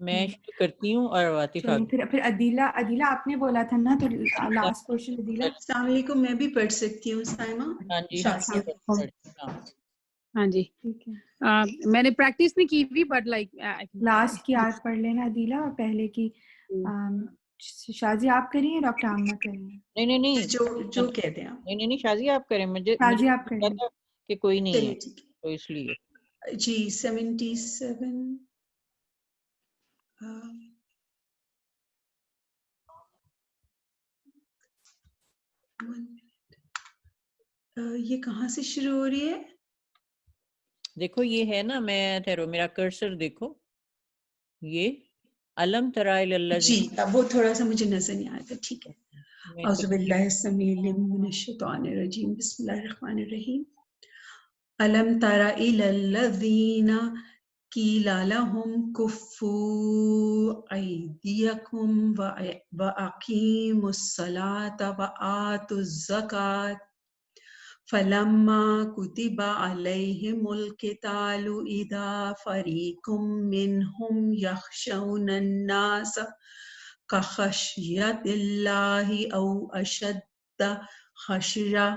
میں شروع کرتی ہوں اور واطف چلیں پھر عدیلہ آپ نے بولا تھا نا, تو لاسٹ کوشچن عدیلہ. السلام علیکم. میں بھی پڑھ سکتی ہوں سائمہ؟ ہاں جی ہاں جی ٹھیک ہے. میں نے پریکٹس نہیں کی بھی بٹ لائک لاسٹ کی آیت پڑھ لینا عدیلہ, اور پہلے کی شازی آپ کریں یا ڈاکٹر عامنہ کریں؟ نہیں جو کہتے ہیں آپ. نہیں شازی آپ کریں. مجھے شازی آپ کریں کہ کوئی نہیں ہے تو اس لیے. جی 77 یہ کہاں سے شروع ہو رہی ہے؟ دیکھو یہ ہے نا, میں ٹھہرو میرا کرسر دیکھو, یہ علم تری اللہ. جی وہ تھوڑا سا مجھے نظر نہیں آیا تھا. ٹھیک ہے. اعوذ باللہ السمیع العلیم من الشیطان الرجیم. بسم اللہ الرحمن الرحیم. علم تر الی الذین قیل لهم کفوا ایدیکم واقیموا الصلاة وآتوا الزکاة فلما كتب عليهم القتال إذا فريق منهم يخشون الناس كخشية الله أو أشد خشية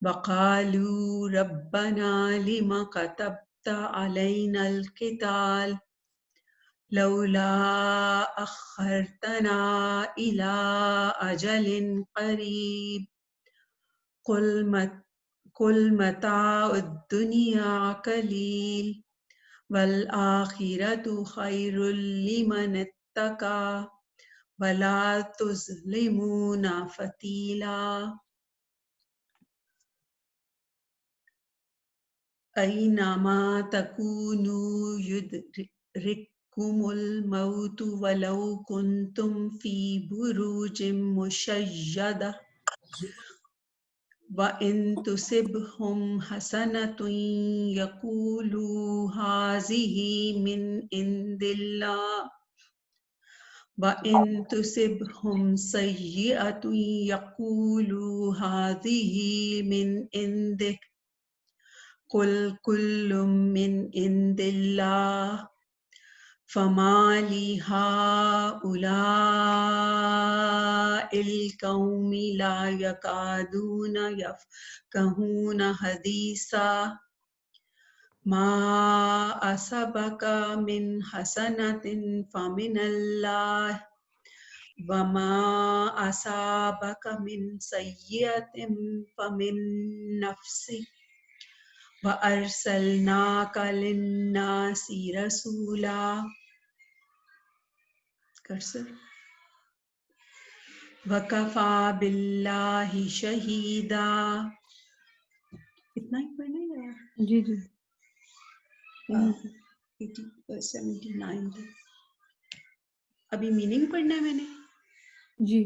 وقالوا ربنا لما كتبت علينا القتال لولا أخرتنا إلى أجل قريب قل متاع الدنيا قليل والآخرة خير لمن اتقى ولا تظلمون فتيلا أينما تكونوا يدرككم الموت ولو كنتم في بروج مشيدة وَإِن تُصِبْهُمْ حَسَنَةٌ يَقُولُوا هَٰذِهِ مِنْ عِندِ اللَّهِ وَإِن تُصِبْهُمْ سَيِّئَةٌ يَقُولُوا هَٰذِهِ مِنْ عِندِكَ قُلْ كُلٌّ مِنْ عِندِ اللَّهِ فما لهؤلاء القوم لا يكادون يفقهون حديثا ما أصابك من حسنة فمن الله وما أصابك من سيئة فمن نفسك وأرسلناك للناس رسولا وَكَفَى بِاللَّهِ شَهِيدًا. اتنا ہی پڑھنا ہے. جی 79 تک. ابھی میننگ پڑھنا ہے میں نے. جی.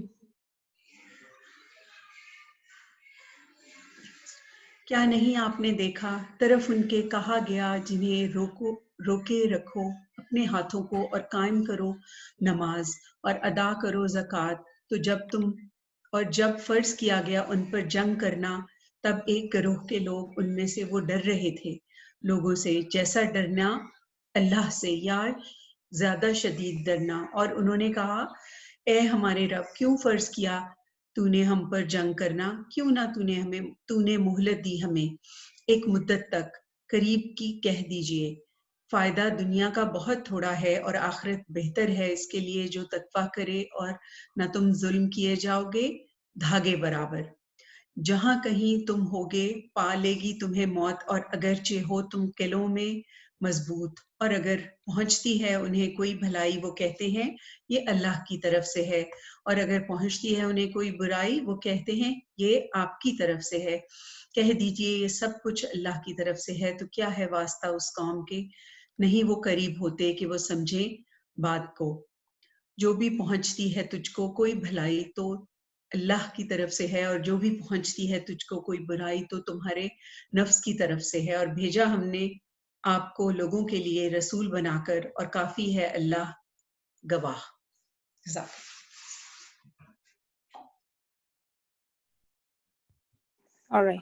کیا نہیں آپ نے دیکھا طرف ان کے کہا گیا جنہیں روکے رکھو اپنے ہاتھوں کو اور قائم کرو نماز اور ادا کرو زکوٰۃ. تو جب فرض کیا گیا ان پر جنگ کرنا تب ایک گروہ کے لوگ ان میں سے وہ ڈر رہے تھے لوگوں سے جیسا ڈرنا اللہ سے یا زیادہ شدید ڈرنا, اور انہوں نے کہا اے ہمارے رب کیوں فرض کیا تو نے ہم پر جنگ کرنا, کیوں نہ تو نے مہلت دی ہمیں ایک مدت تک قریب کی کہہ دیجئے. فائدہ دنیا کا بہت تھوڑا ہے اور آخرت بہتر ہے اس کے لیے جو تقویٰ کرے, اور نہ تم ظلم کیے جاؤ گے دھاگے برابر. جہاں کہیں تم ہوگے پا لے گی تمہیں موت, اور اگرچہ ہو تم قلعوں میں مضبوط, اور اگر پہنچتی ہے انہیں کوئی بھلائی وہ کہتے ہیں یہ اللہ کی طرف سے ہے, اور اگر پہنچتی ہے انہیں کوئی برائی وہ کہتے ہیں یہ آپ کی طرف سے ہے. کہہ دیجئے یہ سب کچھ اللہ کی طرف سے ہے, تو کیا ہے واسطہ اس قوم کے نہیں وہ قریب ہوتے کہ وہ سمجھیں بات کو. جو بھی پہنچتی ہے تجھ کو کوئی بھلائی تو اللہ کی طرف سے ہے, اور جو بھی پہنچتی ہے تجھ کو کوئی برائی تو تمہارے نفس کی طرف سے ہے, اور بھیجا ہم نے آپ کو لوگوں کے لیے رسول بنا کر, اور کافی ہے اللہ گواہ. All right.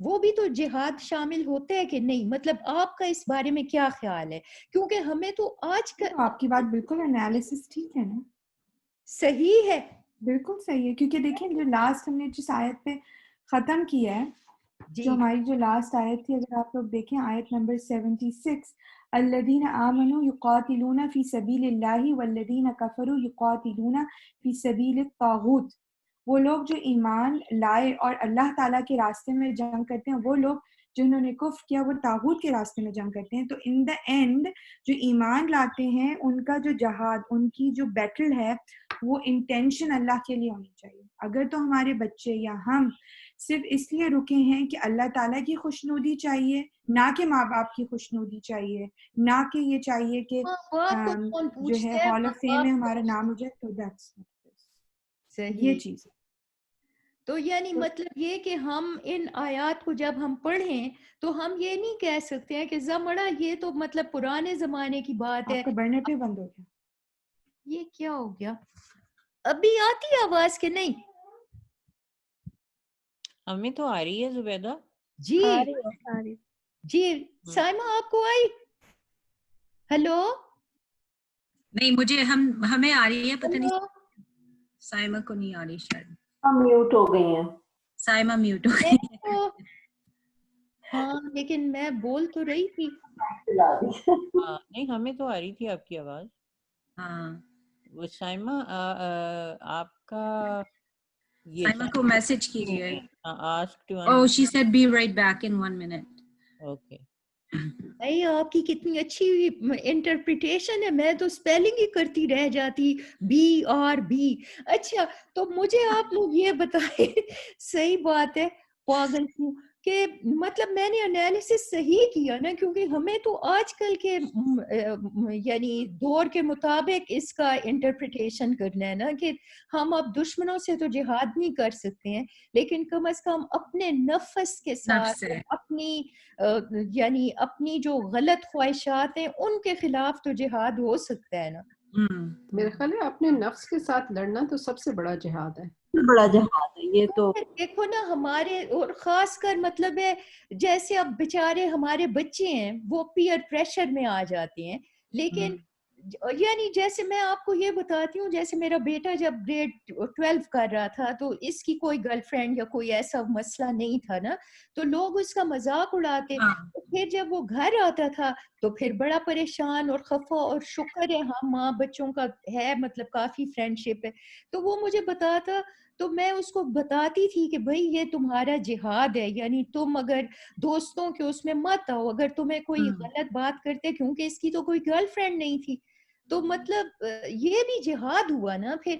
وہ بھی تو جہاد شامل ہوتا ہے کہ نہیں؟ مطلب آپ کا اس بارے میں کیا خیال ہے؟ کیونکہ ہمیں تو آج کا آپ کی بات بالکل انالیسس ٹھیک ہے نا، صحیح ہے، بالکل صحیح ہے، کیونکہ دیکھیں جو لاسٹ ہم نے جس آیت پہ ختم کیا ہے، جی جو ہماری جو لاسٹ آیت تھی، اگر آپ لوگ دیکھیں آیت نمبر 76، الذین آمنوا یقاتلون فی سبیل اللہ والذین کفروا یقاتلون فی سبیل الطاغوت، وہ لوگ جو ایمان لائے اور اللہ تعالیٰ کے راستے میں جنگ کرتے ہیں، وہ لوگ جنہوں نے کفر کیا وہ طاغوت کے راستے میں جنگ کرتے ہیں. تو ان دا اینڈ جو ایمان لاتے ہیں ان کا جو جہاد، ان کی جو بیٹل ہے، وہ انٹینشن اللہ کے لیے ہونی چاہیے. اگر تو ہمارے بچے یا ہم صرف اس لیے رکے ہیں کہ اللہ تعالیٰ کی خوشنودی چاہیے، نہ کہ ماں باپ کی خوشنودی چاہیے، نہ کہ یہ چاہیے کہ ماں باپ کو کون جو ہے پوچھتا ہے؟ ہال ماں آف فیم میں باپ ہمارا نام ہو جائے، تو دیٹس یہ صحیح. چیز ہے. تو یعنی مطلب یہ کہ ہم ان آیات کو جب ہم پڑھیں تو ہم یہ نہیں کہہ سکتے ہیں کہ زمڑا یہ تو مطلب پرانے زمانے کی بات ہے. آپ کا برنر پہ بند ہو گیا. یہ کیا ہو گیا؟ ابھی آتی ہے آواز کہ نہیں؟ ہمیں تو آ رہی ہے زبیدہ. جی آ رہی ہے. جی سائمہ آپ کو آئی؟ ہلو نہیں مجھے ہمیں آ رہی ہے، پتہ نہیں سائمہ کو نہیں آ رہی شاید. میوٹ ہو گئی ہیں. سائمہ میوٹ ہو گئی ہے. ہاں لیکن میں بول تو رہی تھی. نہیں ہمیں تو آ رہی تھی آپ کی آواز. ہاں وہ سائمہ آپ کا یہ سائمہ کو میسج کیجیے. Ask to Oh, she said be right back in 1 minute. Okay. نہیں آپ کی کتنی اچھی انٹرپریٹیشن ہے، میں تو اسپیلنگ ہی کرتی رہ جاتی BRB. اچھا تو مجھے آپ لوگ یہ بتائیں، صحیح بات ہے پاگل کیوں کہ مطلب میں نے انالیسس صحیح کیا نا، کیونکہ ہمیں تو آج کل کے یعنی دور کے مطابق اس کا انٹرپریٹیشن کرنا ہے نا، کہ ہم اب دشمنوں سے تو جہاد نہیں کر سکتے ہیں، لیکن کم از کم اپنے نفس کے ساتھ اپنی یعنی اپنی جو غلط خواہشات ہیں ان کے خلاف تو جہاد ہو سکتا ہے نا. میرے خیال ہے اپنے نفس کے ساتھ لڑنا تو سب سے بڑا جہاد ہے. بڑا جہاد ہے یہ تو. دیکھو نا ہمارے اور خاص کر مطلب ہے جیسے اب بیچارے ہمارے بچے ہیں وہ پیئر پریشر میں آ جاتے ہیں، لیکن یعنی جیسے میں آپ کو یہ بتاتی ہوں، جیسے میرا بیٹا جب گریڈ 12 کر رہا تھا تو اس کی کوئی گرل فرینڈ یا کوئی ایسا مسئلہ نہیں تھا نا، تو لوگ اس کا مذاق اڑاتے. پھر جب وہ گھر آتا تھا تو پھر بڑا پریشان اور خفا، اور شکر ہے ہم ماں بچوں کا ہے مطلب کافی فرینڈ شپ ہے، تو وہ مجھے بتاتا تو میں اس کو بتاتی تھی کہ بھئی یہ تمہارا جہاد ہے، یعنی تم اگر دوستوں کے اس میں مت آؤ، اگر تمہیں کوئی غلط بات کرتے، کیونکہ اس کی تو کوئی گرل فرینڈ نہیں تھی، تو مطلب یہ بھی جہاد ہوا نا پھر.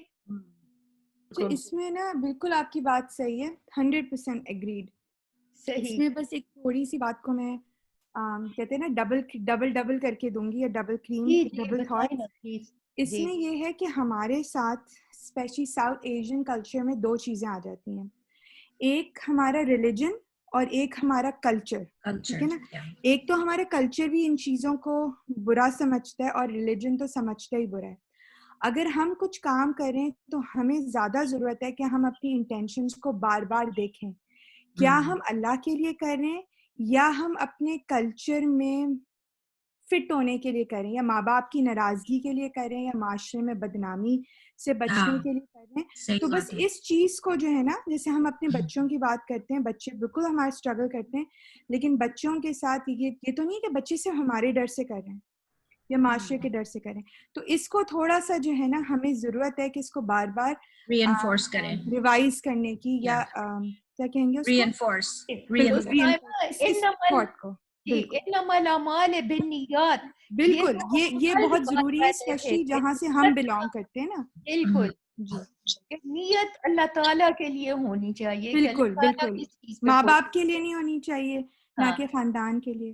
اس میں نا بالکل آپ کی بات صحیح ہے، 100% ایگریڈ. اس میں بس ایک تھوڑی سی بات کو میں کہتے ہیں نا ڈبل کر کے دوں گی، یا ڈبل کریم ڈبل تھاٹ. اس میں یہ ہے کہ ہمارے ساتھ اسپیشلی ساؤتھ ایشین کلچر میں دو چیزیں آ جاتی ہیں، ایک ہمارا ریلیجن اور ایک ہمارا کلچر. ٹھیک ہے نا، ایک تو ہمارا کلچر بھی ان چیزوں کو برا سمجھتا ہے اور ریلیجن تو سمجھتا ہی برا ہے. اگر ہم کچھ کام کریں تو ہمیں زیادہ ضرورت ہے کہ ہم اپنی انٹینشنز کو بار بار دیکھیں، کیا ہم اللہ کے لیے کر رہے ہیں یا ہم اپنے کلچر میں فٹ ہونے کے لیے کریں، یا ماں باپ کی ناراضگی کے لیے کریں، یا معاشرے میں بدنامی سے بچنے کے لیے کریں. تو بس اس چیز کو جو ہے نا، جیسے ہم اپنے بچوں کی بات کرتے ہیں، بچے بالکل ہمارے اسٹرگل کرتے ہیں، لیکن بچوں کے ساتھ یہ تو نہیں کہ بچے صرف ہمارے ڈر سے کر رہے ہیں یا معاشرے کے ڈر سے کریں. تو اس کو تھوڑا سا جو ہے نا ہمیں ضرورت ہے کہ اس کو بار بار ری انفورس کریں، ریوائز کرنے کی، یا کیا کہیں گے اس کو، ری انفورس کو. بالکل یہ بہت ضروری ہے، اسپیشلی جہاں سے ہم بلانگ کرتے ہیں نا. بالکل نیت اللہ تعالیٰ کے لیے ہونی چاہیے. بالکل بالکل، ماں باپ کے لیے نہیں ہونی چاہیے، نہ کہ خاندان کے لیے.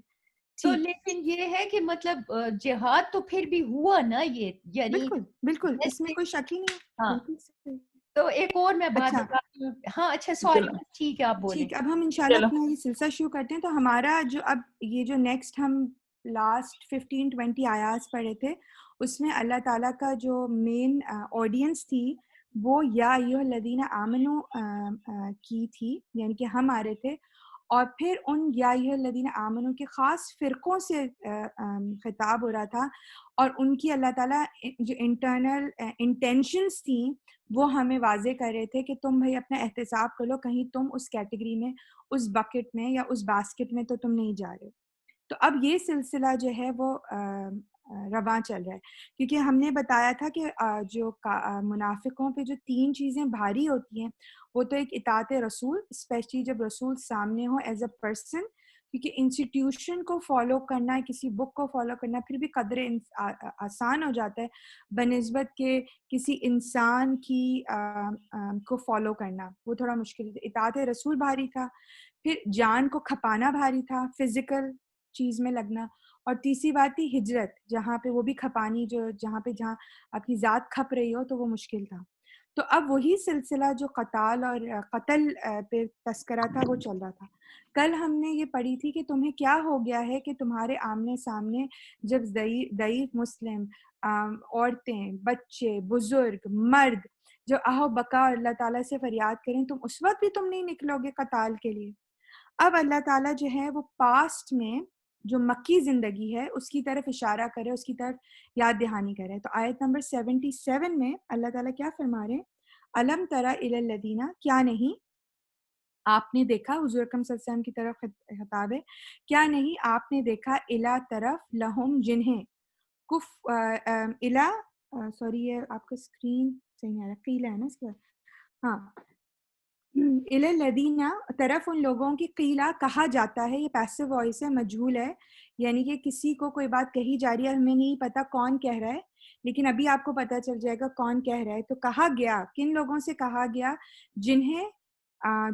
تو لیکن یہ ہے کہ مطلب جہاد تو پھر بھی ہوا نا، یہ یعنی بالکل بالکل اس میں کوئی شک ہی نہیں. ہاں تو ایک اور میں بات بتاتی ہوں. ہاں اچھا سوری، ٹھیک ہے آپ بولیں. ٹھیک، اب ہم انشاءاللہ اپنا یہ سلسلہ شروع کرتے ہیں. تو ہمارا جو اب یہ جو نیکسٹ ہم لاسٹ 15-20 آیات پڑھے تھے، اس میں اللہ تعالیٰ کا جو مین آڈینس تھی وہ یا ایھا الذین آمنو کی تھی، یعنی کہ ہم آ رہے تھے. اور پھر ان یا الذین آمنو کے خاص فرقوں سے خطاب ہو رہا تھا، اور ان کی اللہ تعالیٰ جو انٹرنل انٹینشنز تھیں وہ ہمیں واضح کر رہے تھے کہ تم بھائی اپنا احتساب کر لو، کہیں تم اس کیٹیگری میں، اس بکٹ میں یا اس باسکٹ میں تو تم نہیں جا رہے ہو۔ تو اب یہ سلسلہ جو ہے وہ رواں چل رہا ہے، کیونکہ ہم نے بتایا تھا کہ جو منافقوں پہ جو 3 چیزیں بھاری ہوتی ہیں، وہ تو ایک اطاعت رسول، اسپیشلی جب رسول سامنے ہو ایز اے پرسن، کیونکہ انسٹیٹیوشن کو فالو کرنا، کسی بک کو فالو کرنا پھر بھی قدر آسان ہو جاتا ہے بنسبت کہ کسی انسان کی کو فالو کرنا وہ تھوڑا مشکل ہے۔ اطاعت رسول بھاری تھا، پھر جان کو کھپانا بھاری تھا، فزیکل چیز میں لگنا، اور تیسری بات تھی ہجرت، جہاں پہ وہ بھی کھپانی، جہاں اپنی ذات کھپ رہی ہو تو وہ مشکل تھا۔ تو اب وہی سلسلہ جو قتال اور قتل پہ تذکرہ تھا وہ چل رہا تھا۔ کل ہم نے یہ پڑھی تھی کہ تمہیں کیا ہو گیا ہے کہ تمہارے آمنے سامنے جب ضعیف مسلم، عورتیں، بچے، بزرگ، مرد جو آہو بکا اللہ تعالیٰ سے فریاد کریں، تم اس وقت بھی تم نہیں نکلو گے قتال کے لیے۔ اب اللہ تعالیٰ جو ہے وہ پاسٹ میں جو مکی زندگی ہے اس کی طرف اشارہ کرے، اس کی طرف یاد دہانی کرے۔ تو آیت نمبر 77 میں اللہ تعالیٰ کیا فرما رہے ہیں؟ الم تری الی الذین، کیا نہیں آپ نے دیکھا، حضور اکرم صلی اللہ علیہ وسلم کی طرف خطاب ہے، کیا نہیں آپ نے دیکھا الا طرف لہم جنہیں کف الا سوری یہ آپ کا اسکرین صحیح نہیں آ رہا، قیلا ہے نا اس کا، ہاں الی الذین طرف ان لوگوں کی، قیلا کہا جاتا ہے، یہ پیسو وائس ہے، مجہول ہے، یعنی کہ کسی کو کوئی بات کہی جا رہی ہے، ہمیں نہیں پتا کون کہہ رہا ہے، لیکن ابھی آپ کو پتہ چل جائے گا کون کہہ رہا ہے۔ تو کہا گیا، کن لوگوں سے کہا گیا؟ جنہیں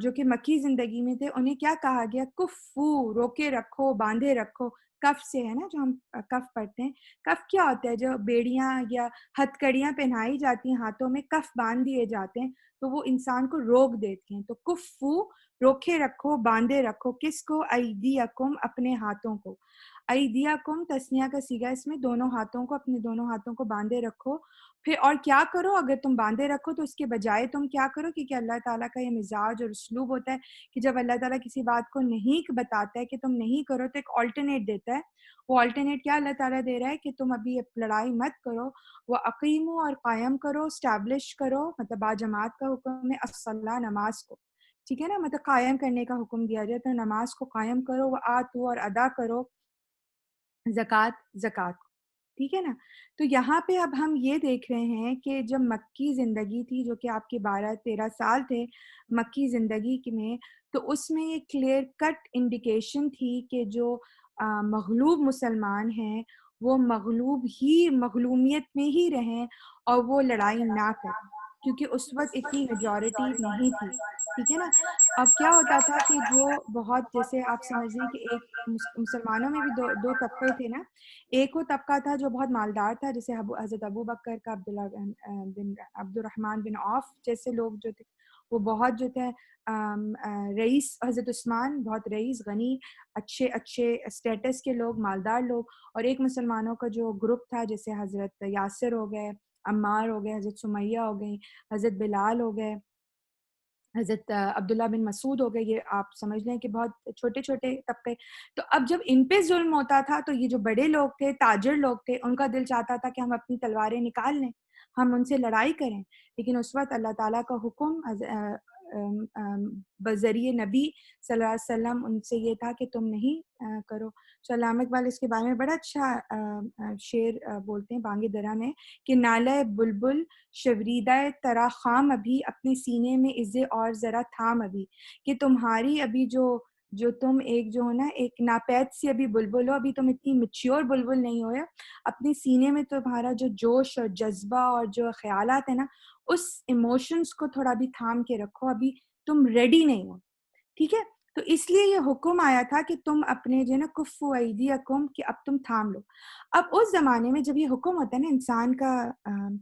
جو کہ مکی زندگی میں تھے، انہیں کیا کہا گیا؟ کفو، روکے رکھو، باندھے رکھو، کف سے ہے نا، جو ہم کف پڑھتے ہیں، کف کیا ہوتا ہے؟ جو بیڑیاں یا ہتھ کڑیاں پہنائی جاتی ہیں ہاتھوں میں، کف باندھ دیے جاتے ہیں تو وہ انسان کو روک دیتی ہیں۔ تو کفو، روکے رکھو، باندھے رکھو، کس کو؟ ایدیکم، اپنے ہاتھوں کو۔ ایدیکم تسنیہ کا صیغہ، اس میں دونوں ہاتھوں کو، اپنے دونوں ہاتھوں کو باندھے رکھو۔ پھر اور کیا کرو؟ اگر تم باندھے رکھو تو اس کے بجائے تم کیا کرو؟ کیونکہ اللہ تعالیٰ کا یہ مزاج اور اسلوب ہوتا ہے کہ جب اللہ تعالیٰ کسی بات کو نہیں بتاتا ہے کہ تم نہیں کرو تو ایک آلٹرنیٹ دیتا ہے۔ وہ آلٹرنیٹ کیا اللہ تعالیٰ دے رہا ہے؟ کہ تم ابھی لڑائی مت کرو، وہ اقیمو، اور قائم کرو، اسٹیبلش کرو، مطلب باجماعت کا حکم ہے، الصلاۃ، نماز کو، ٹھیک ہے نا، مطلب قائم کرنے کا حکم دیا جائے تو نماز کو قائم کرو، وہ آتو، اور ادا کرو زکوٰۃ، ٹھیک ہے نا۔ تو یہاں پہ اب ہم یہ دیکھ رہے ہیں کہ جب مکی زندگی تھی، جو کہ آپ کے 12-13 سال تھے مکی زندگی میں، تو اس میں یہ کلیئر کٹ انڈیکیشن تھی کہ جو مغلوب مسلمان ہیں وہ مغلومیت میں ہی رہیں اور وہ لڑائی نہ کریں، کیونکہ اس وقت اتنی میجورٹی نہیں تھی، ٹھیک ہے نا۔ اب کیا ہوتا تھا کہ جو بہت، جیسے آپ سمجھ لیں کہ ایک مسلمانوں میں بھی دو طبقے تھے نا، ایک وہ طبقہ تھا جو بہت مالدار تھا، جیسے حضرت ابو بکر کا، عبد الرحمن بن عوف جیسے لوگ جو تھے وہ بہت جو تھے رئیس، حضرت عثمان بہت رئیس، غنی، اچھے اسٹیٹس کے لوگ، مالدار لوگ، اور ایک مسلمانوں کا جو گروپ تھا جیسے حضرت یاسر ہو گئے، عمار ہو گئے، حضرت سمیہ ہو گئی، حضرت بلال ہو گئے، حضرت عبداللہ بن مسعود ہو گئے، یہ آپ سمجھ لیں کہ بہت چھوٹے چھوٹے طبقے۔ تو اب جب ان پہ ظلم ہوتا تھا تو یہ جو بڑے لوگ تھے، تاجر لوگ تھے، ان کا دل چاہتا تھا کہ ہم اپنی تلواریں نکال لیں، ہم ان سے لڑائی کریں، لیکن اس وقت اللہ تعالیٰ کا حکم بذریعہ نبی صلی اللہ علیہ وسلم ان سے یہ تھا کہ تم نہیں کرو۔ تو علامہ اقبال اس کے بارے میں بڑا اچھا شعر بولتے ہیں بانگ درا میں، کہ نالہ بلبل شوریدہ ترا خام ابھی، اپنے سینے میں عزے اور ذرا تھام ابھی، کہ تمہاری ابھی جو تم ایک جو ہو نا، ایک ناپید سی ابھی بلبل ہو، ابھی تم اتنی میچیور بلبل نہیں ہو، اپنے سینے میں تمہارا جو جوش اور جذبہ اور جو خیالات ہیں نا، اس ایموشنز کو تھوڑا بھی تھام کے رکھو، ابھی تم ریڈی نہیں ہو، ٹھیک ہے۔ تو اس لیے یہ حکم آیا تھا کہ تم اپنے جو ہے نا کفو ایدیکم، کہ اب تم تھام لو۔ اب اس زمانے میں جب یہ حکم ہوتا ہے نا، انسان کا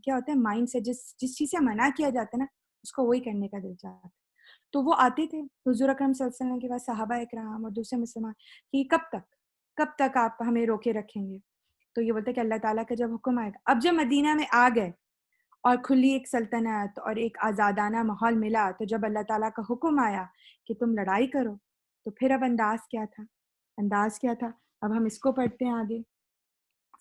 کیا ہوتا ہے مائنڈ سے، جس چیز سے منع کیا جاتا ہے نا اس کو وہی کرنے کا دل چاہتا ہے۔ تو وہ آتے تھے حضور اکرم صلی اللہ علیہ وسلم کے پاس، صحابہ اکرام اور دوسرے مسلمان، کہ کب تک آپ ہمیں روکے رکھیں گے؟ تو یہ بولتے کہ اللہ تعالیٰ کا جب حکم آئے گا۔ اب جب مدینہ میں آ گئے اور کھلی ایک سلطنت اور ایک آزادانہ ماحول ملا، تو جب اللہ تعالیٰ کا حکم آیا کہ تم لڑائی کرو، تو پھر اب انداز کیا تھا. اب ہم اس کو پڑھتے ہیں آگے.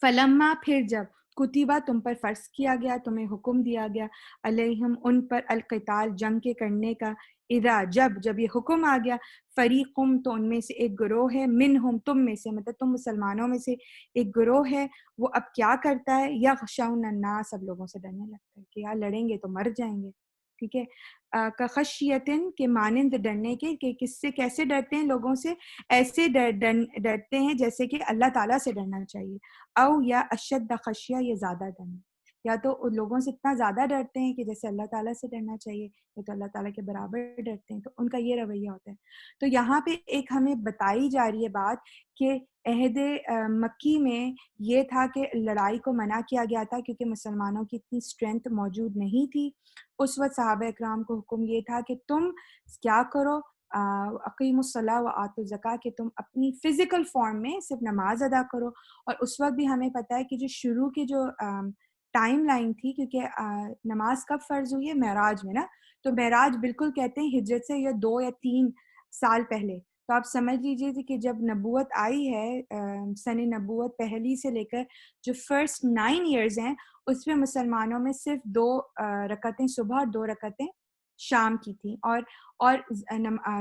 فلما پھر جب کتبہ تم پر فرض کیا گیا, تمہیں حکم دیا گیا, علیہم ان پر القتال جنگ کے کرنے کا, اذا جب یہ حکم آ گیا, فریقم تو ان میں سے ایک گروہ ہے, منہم تم میں سے, مطلب تم مسلمانوں میں سے ایک گروہ ہے, وہ اب کیا کرتا ہے, یغشون الناس, سب لوگوں سے ڈرنے لگتا ہے کہ یار لڑیں گے تو مر جائیں گے. ٹھیک ہے, کخشیتن کے مانند ڈرنے کے, کہ کس سے کیسے ڈرتے ہیں لوگوں سے, ایسے ڈرتے ہیں جیسے کہ اللہ تعالیٰ سے ڈرنا چاہیے, او یا اشد خشیہ, یہ زیادہ ڈرنا, یا تو ان لوگوں سے اتنا زیادہ ڈرتے ہیں کہ جیسے اللہ تعالیٰ سے ڈرنا چاہیے, یا تو اللہ تعالیٰ کے برابر ڈرتے ہیں, تو ان کا یہ رویہ ہوتا ہے. تو یہاں پہ ایک ہمیں بتائی جا رہی ہے بات کہ عہد مکی میں یہ تھا کہ لڑائی کو منع کیا گیا تھا کیونکہ مسلمانوں کی اتنی اسٹرینتھ موجود نہیں تھی. اس وقت صحابہ اکرام کو حکم یہ تھا کہ تم کیا کرو, اقیم الصلاۃ و آتوا الزکاۃ, کہ تم اپنی فزیکل فارم میں صرف نماز ادا کرو. اور اس وقت بھی ہمیں پتہ ہے کہ جو شروع کی جو ٹائم لائن تھی, کیونکہ نماز کب فرض ہوئی ہے, معراج میں نا, تو معراج بالکل کہتے ہیں ہجرت سے یا 2 یا 3 سال پہلے. تو آپ سمجھ لیجئے کہ جب نبوت آئی ہے, سن نبوت پہلی سے لے کر جو فرسٹ 9 ایئرز ہیں, اس میں مسلمانوں میں صرف 2 رکعتیں صبح اور 2 رکعتیں شام کی تھیں, اور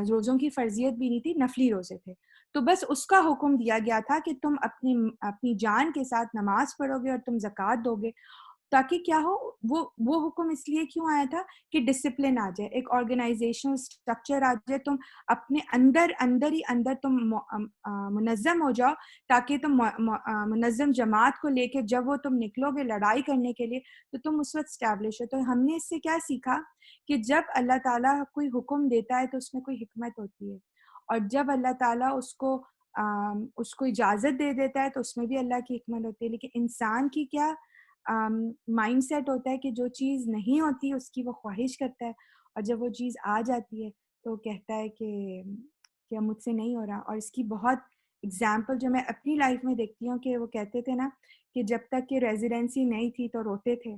روزوں کی فرضیت بھی نہیں تھی, نفلی روزے تھے. تو بس اس کا حکم دیا گیا تھا کہ تم اپنی جان کے ساتھ نماز پڑھو گے اور تم زکوٰۃ دو گے, تاکہ کیا ہو, وہ حکم اس لیے کیوں آیا تھا کہ ڈسپلن آ جائے, ایک آرگنائزیشنل اسٹرکچر آ جائے, تم اپنے اندر ہی تم منظم ہو جاؤ, تاکہ تم منظم جماعت کو لے کے جب وہ تم نکلو گے لڑائی کرنے کے لیے تو تم اس وقت اسٹیبلش ہو. تو ہم نے اس سے کیا سیکھا کہ جب اللہ تعالیٰ کوئی حکم دیتا ہے تو اس میں کوئی حکمت ہوتی ہے, اور جب اللہ تعالیٰ اس کو اجازت دے دیتا ہے تو اس میں بھی اللہ کی حکمت ہوتی ہے. لیکن انسان کی کیا مائنڈ سیٹ ہوتا ہے کہ جو چیز نہیں ہوتی اس کی وہ خواہش کرتا ہے, اور جب وہ چیز آ جاتی ہے تو کہتا ہے کہ مجھ سے نہیں ہو رہا. اور اس کی بہت اگزامپل جو میں اپنی لائف میں دیکھتی ہوں کہ وہ کہتے تھے نا کہ جب تک کہ ریزیڈنسی نہیں تھی تو روتے تھے,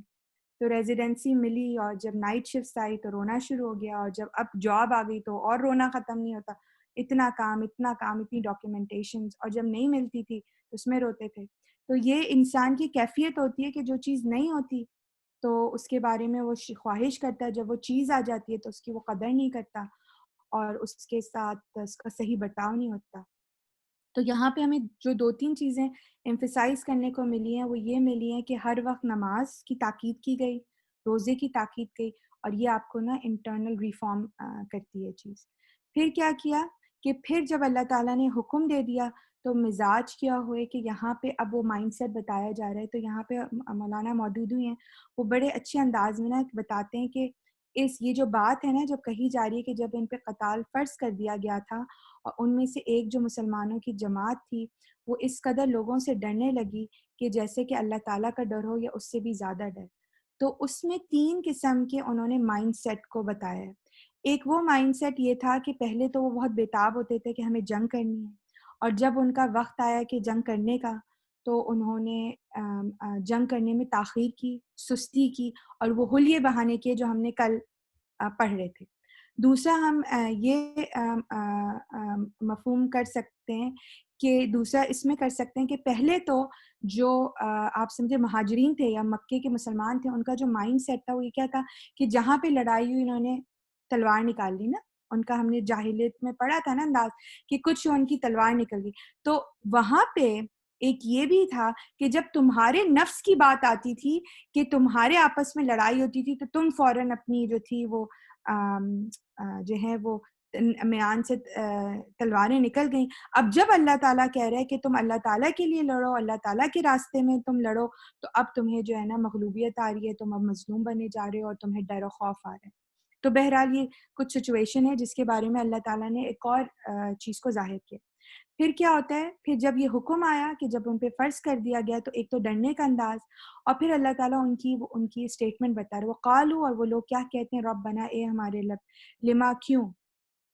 تو ریزیڈنسی ملی اور جب نائٹ شفٹس آئی تو رونا شروع ہو گیا, اور جب اب جاب آ گئی تو اور رونا ختم نہیں ہوتا, اتنا کام اتنی ڈاکیومنٹیشنز, اور جب نہیں ملتی تھی تو اس میں روتے تھے. تو یہ انسان کی کیفیت ہوتی ہے کہ جو چیز نہیں ہوتی تو اس کے بارے میں وہ خواہش کرتا ہے, جب وہ چیز آ جاتی ہے تو اس کی وہ قدر نہیں کرتا اور اس کے ساتھ اس کا صحیح برتاؤ نہیں ہوتا. تو یہاں پہ ہمیں جو 2-3 چیزیں ایمفیسائز کرنے کو ملی ہیں وہ یہ ملی ہیں کہ ہر وقت نماز کی تاکید کی گئی, روزے کی تاکید گئی, اور یہ آپ کو نا انٹرنل ریفارم کرتی ہے چیز. پھر کیا کیا کہ پھر جب اللہ تعالیٰ نے حکم دے دیا تو مزاج کیا ہوئے کہ یہاں پہ اب وہ مائنڈ سیٹ بتایا جا رہا ہے. تو یہاں پہ مولانا موجود ہوئی ہیں, وہ بڑے اچھے انداز میں نا بتاتے ہیں کہ یہ جو بات ہے نا جب کہی جا رہی ہے کہ جب ان پہ قتال فرض کر دیا گیا تھا اور ان میں سے ایک جو مسلمانوں کی جماعت تھی وہ اس قدر لوگوں سے ڈرنے لگی کہ جیسے کہ اللہ تعالیٰ کا ڈر ہو یا اس سے بھی زیادہ ڈر. تو اس میں 3 قسم کے انہوں نے مائنڈ سیٹ کو بتایا ہے. ایک وہ مائنڈ سیٹ یہ تھا کہ پہلے تو وہ بہت بےتاب ہوتے تھے کہ ہمیں جنگ کرنی ہے, اور جب ان کا وقت آیا کہ جنگ کرنے کا تو انہوں نے جنگ کرنے میں تاخیر کی, سستی کی, اور وہ حلیے بہانے کیے جو ہم نے کل پڑھ رہے تھے. دوسرا ہم یہ مفہوم کر سکتے ہیں کہ دوسرا اس میں کر سکتے ہیں کہ پہلے تو جو آپ سمجھے مہاجرین تھے یا مکے کے مسلمان تھے, ان کا جو مائنڈ سیٹ تھا وہ یہ کیا تھا کہ جہاں پہ لڑائی ہوئی انہوں نے تلوار نکال لی نا, ان کا ہم نے جاہلیت میں پڑھا تھا نا انداز کہ کچھ ان کی تلوار نکل گئی. تو وہاں پہ ایک یہ بھی تھا کہ جب تمہارے نفس کی بات آتی تھی کہ تمہارے آپس میں لڑائی ہوتی تھی تو تم فوراً اپنی جو تھی وہ جو ہے وہ میان سے تلواریں نکل گئیں. اب جب اللہ تعالیٰ کہہ رہے کہ تم اللہ تعالیٰ کے لیے لڑو, اللہ تعالیٰ کے راستے میں تم لڑو, تو اب تمہیں جو ہے نا مغلوبیت آ رہی ہے, تم اب مظلوم بنے جا رہے ہو اور تمہیں ڈر و خوف آ رہا ہے. تو بہرحال یہ کچھ سچویشن ہے جس کے بارے میں اللہ تعالیٰ نے ایک اور چیز کو ظاہر کیا. پھر کیا ہوتا ہے, پھر جب یہ حکم آیا کہ جب ان پہ فرض کر دیا گیا تو ایک تو ڈرنے کا انداز, اور پھر اللہ تعالیٰ ان کی اسٹیٹمنٹ بتا رہے, وہ قالو, اور وہ لوگ کیا کہتے ہیں, ربنا, اے ہمارے رب, لما, کیوں,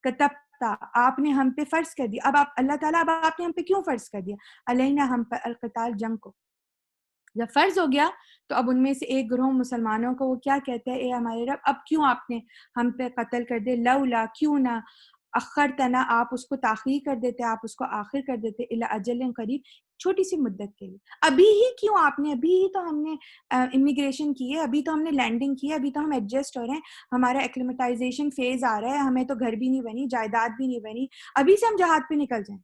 کتبتا, آپ نے ہم پہ فرض کر دیا. اب اللہ تعالیٰ اب آپ نے ہم پہ کیوں فرض کر دیا, علینا, ہم پر, القتال, جنگ کو. جب فرض ہو گیا تو اب ان میں سے ایک گروہ مسلمانوں کو وہ کیا کہتے ہیں, اے ہمارے رب, اب کیوں آپ نے ہم پہ قتل کر دے, لولا, کیوں نہ, اخرتنا آپ اس کو تاخیر کر دیتے, آپ اس کو آخر کر دیتے, الی اجل قریب, چھوٹی سی مدت کے لیے. ابھی ہی کیوں آپ نے, ابھی ہی تو ہم نے امیگریشن کی ہے, ابھی تو ہم نے لینڈنگ کی ہے, ابھی تو ہم ایڈجسٹ ہو رہے ہیں, ہمارا ایکلیمیٹائزیشن فیز آ رہا ہے, ہمیں تو گھر بھی نہیں بنی, جائیداد بھی نہیں بنی, ابھی سے ہم جہاد پہ نکل جائیں.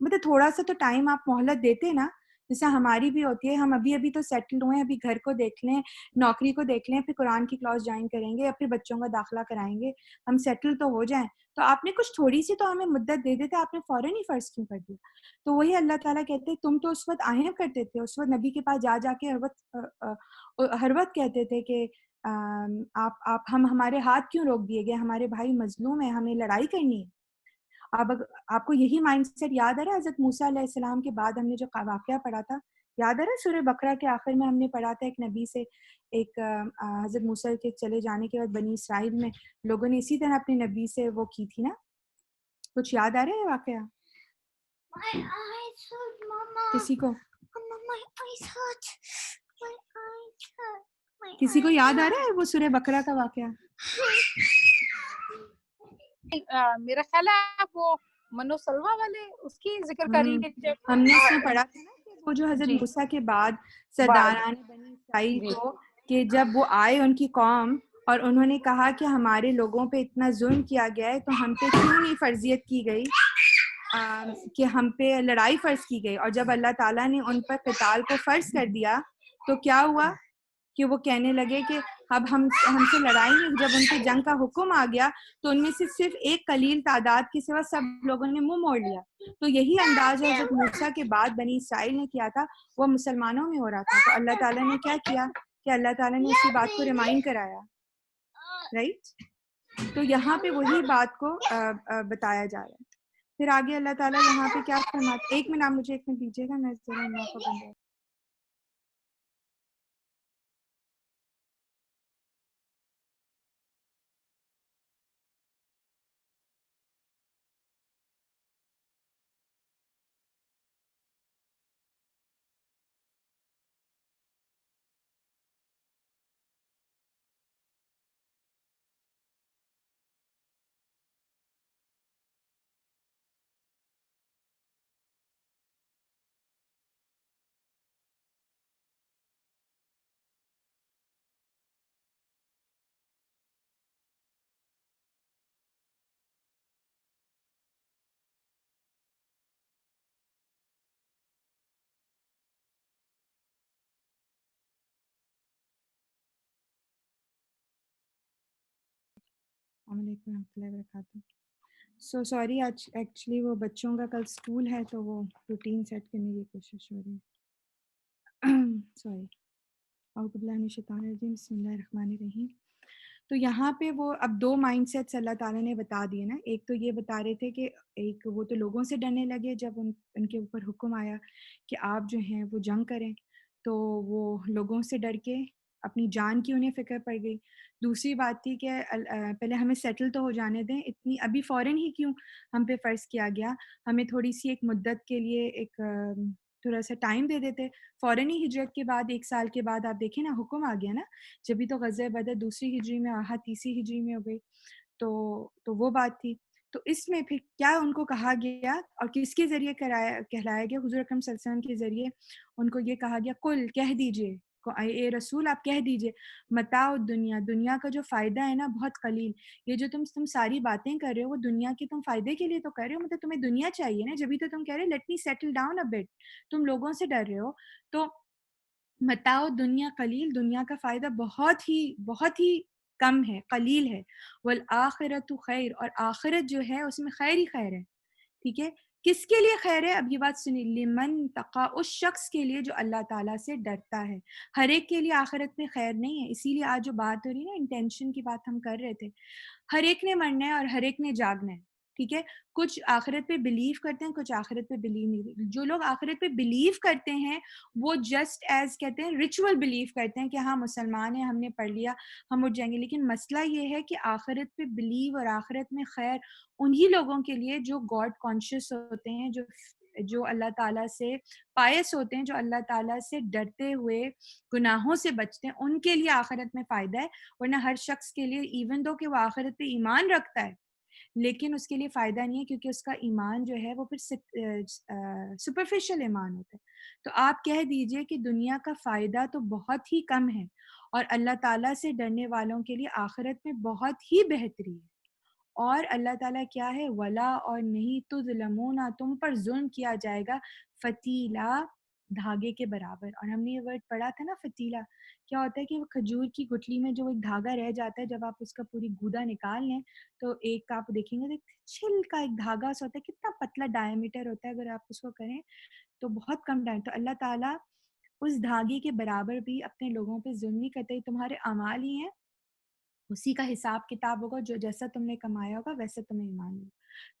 مطلب تھوڑا سا تو ٹائم آپ مہلت دیتے نا, جیسے ہماری بھی ہوتی ہے. ہم ابھی تو سیٹلڈ ہوئے ہیں, ابھی گھر کو دیکھ لیں, نوکری کو دیکھ لیں, پھر قرآن کی کلاس جوائن کریں گے, یا پھر بچوں کا داخلہ کرائیں گے, ہم سیٹل تو ہو جائیں. تو آپ نے کچھ تھوڑی سی تو ہمیں مدت دے دیتے, آپ نے فوراً ہی فرض کیوں کر دیا؟ تو وہی اللہ تعالیٰ کہتے ہیں تم تو اس وقت آہیں کرتے تھے, اس وقت نبی کے پاس جا کے ہر وقت کہتے تھے کہ آپ ہمارے ہاتھ کیوں روک دیے گئے, ہمارے بھائی مظلوم ہیں, ہمیں لڑائی کرنی ہے. آپ کو یہی مائنڈ سیٹ یاد آ رہا ہے حضرت موسیٰ علیہ السلام کے بعد ہم نے جو واقعہ پڑھا تھا, یاد آ رہا ہے سورہ بقرہ کے آخر میں ہم نے پڑھا تھا ایک نبی سے, ایک حضرت موسیٰ کے چلے جانے کے بعد بنی اسرائیل میں لوگوں نے اسی طرح اپنے نبی سے وہ کی تھی نا, کچھ یاد آ رہا ہے واقعہ کسی کو یاد آ رہا ہے وہ سورہ بقرہ کا واقعہ؟ میرا خیال ہے آپ وہ منو سلوا والے اس کی ذکر کر رہی ہیں. ہم نے اس میں پڑھا تھا نا کہ وہ جو حضرت موسیٰ کے بعد سرداران بنی اسرائیل کو, کہ جب وہ آئے ان کی قوم اور انہوں نے کہا کہ ہمارے لوگوں پہ اتنا ظلم کیا گیا ہے تو ہم پہ کیوں نہیں فرضیت کی گئی کہ ہم پہ لڑائی فرض کی گئی. اور جب اللہ تعالیٰ نے ان پر قتال کو فرض کر دیا تو کیا ہوا کہ وہ کہنے لگے کہ اب ہم سے لڑائی نہیں. جب ان پہ جنگ کا حکم آ گیا تو ان میں سے صرف ایک قلیل تعداد کے سوا سب لوگوں نے منہ موڑ لیا. تو یہی انداز حضرت موسیٰ کے بعد بنی اسرائیل نے کیا تھا, وہ مسلمانوں میں ہو رہا تھا. تو اللہ تعالیٰ نے کیا کیا کہ اللہ تعالیٰ نے اسی بات کو ریمائنڈ کرایا, رائٹ. تو یہاں پہ وہی بات کو بتایا جا رہا ہے. پھر آگے اللہ تعالیٰ یہاں پہ کیا فرماتے, ایک منٹ مجھے ایک منٹ دیجیے گا, میں ذرا اللہ کو بند. السلام علیکم و رحمۃ اللہ وبرکاتہ. سو سوری, آج ایکچولی وہ بچوں کا کل اسکول ہے تو وہ روٹین سیٹ کرنے کی کوشش ہو رہی ہے. سوری. اعوذ باللہ من الشیطان الرجیم, بسم اللہ الرحمن الرحیم. تو یہاں پہ وہ اب دو مائنڈ سیٹس اللہ تعالیٰ نے بتا دیے نا. ایک تو یہ بتا رہے تھے کہ ایک وہ تو لوگوں سے ڈرنے لگے جب ان کے اوپر حکم آیا کہ آپ جو ہیں وہ جنگ کریں, تو وہ لوگوں سے ڈر کے اپنی جان کی انہیں فکر پڑ گئی. دوسری بات تھی کہ پہلے ہمیں سیٹل تو ہو جانے دیں, اتنی ابھی فوراً ہی کیوں ہم پہ فرض کیا گیا, ہمیں تھوڑی سی ایک مدت کے لیے ایک تھوڑا سا ٹائم دے دیتے. فوراً ہی ہجرت کے بعد 1 سال کے بعد آپ دیکھیں نا حکم آ گیا نا, جبھی تو غزوہ بدر 2 ہجری میں, آہا 3 ہجری میں ہو گئی. تو وہ بات تھی. تو اس میں پھر کیا ان کو کہا گیا اور کس کے ذریعے کہلایا گیا؟ حضور اکرم صلی اللہ علیہ وسلم کے ذریعے ان کو یہ کہا گیا, قل کہہ دیجئے, اے رسول آپ کہہ دیجئے, متاع الدنیا, دنیا کا جو فائدہ ہے نا بہت قلیل. یہ جو تم ساری باتیں کر رہے ہو وہ دنیا کے تم فائدے کے لیے تو کر رہے ہو, مطلب تمہیں دنیا چاہیے نا, جبھی تو تم کہہ رہے let me settle down a but. تم لوگوں سے ڈر رہے ہو تو متاع الدنیا قلیل, دنیا کا فائدہ بہت ہی کم ہے, قلیل ہے. والآخرۃ خیر, اور آخرت جو ہے اس میں خیر ہی خیر ہے. ٹھیک ہے, کس کے لیے خیر ہے؟ اب یہ بات سنی, لمن تقا, اس شخص کے لیے جو اللہ تعالیٰ سے ڈرتا ہے. ہر ایک کے لیے آخرت میں خیر نہیں ہے. اسی لیے آج جو بات ہو رہی ہے نا انٹینشن کی بات ہم کر رہے تھے, ہر ایک نے مرنا ہے اور ہر ایک نے جاگنا ہے. ٹھیک ہے, کچھ آخرت پہ بلیو کرتے ہیں, کچھ آخرت پہ بلیو نہیں کرتے. جو لوگ آخرت پہ بلیو کرتے ہیں وہ جسٹ ایز کہتے ہیں ریچول بلیو کرتے ہیں کہ ہاں مسلمان ہیں, ہم نے پڑھ لیا, ہم اٹھ جائیں گے. لیکن مسئلہ یہ ہے کہ آخرت پہ بلیو اور آخرت میں خیر انہی لوگوں کے لیے جو گاڈ کانشیس ہوتے ہیں, جو اللہ تعالیٰ سے پائس ہوتے ہیں, جو اللہ تعالیٰ سے ڈرتے ہوئے گناہوں سے بچتے ہیں, ان کے لیے آخرت میں فائدہ ہے. ورنہ ہر شخص کے لیے ایون دو کہ وہ آخرت پہ ایمان رکھتا ہے لیکن اس کے لیے فائدہ نہیں ہے کیونکہ اس کا ایمان جو ہے وہ پھر سپرفیشل ایمان ہوتا ہے. تو آپ کہہ دیجئے کہ دنیا کا فائدہ تو بہت ہی کم ہے اور اللہ تعالیٰ سے ڈرنے والوں کے لیے آخرت میں بہت ہی بہتری ہے. اور اللہ تعالیٰ کیا ہے؟ ولا اور نہیں تظلمون، تم پر ظلم کیا جائے گا، فتیلا دھاگے کے برابر. اور ہم نے یہ ورڈ پڑھا تھا نا فتیلا، کیا ہوتا ہے کہ وہ کھجور کی گٹھلی میں جو ایک دھاگا رہ جاتا ہے، جب آپ اس کا پوری گودا نکال لیں تو ایک آپ دیکھیں گے چھل کا ایک دھاگا سا ہوتا ہے، کتنا پتلا ڈائیمیٹر ہوتا ہے، اگر آپ اس کو کریں تو بہت کم ٹائم. تو اللہ تعالیٰ اس دھاگے کے برابر بھی اپنے لوگوں پہ ظلم نہیں کرتے. تمہارے اعمال ہی ہیں، اسی کا حساب کتاب ہوگا، جو جیسا تم نے کمایا ہوگا ویسا تمہیں ایمان ہوگا.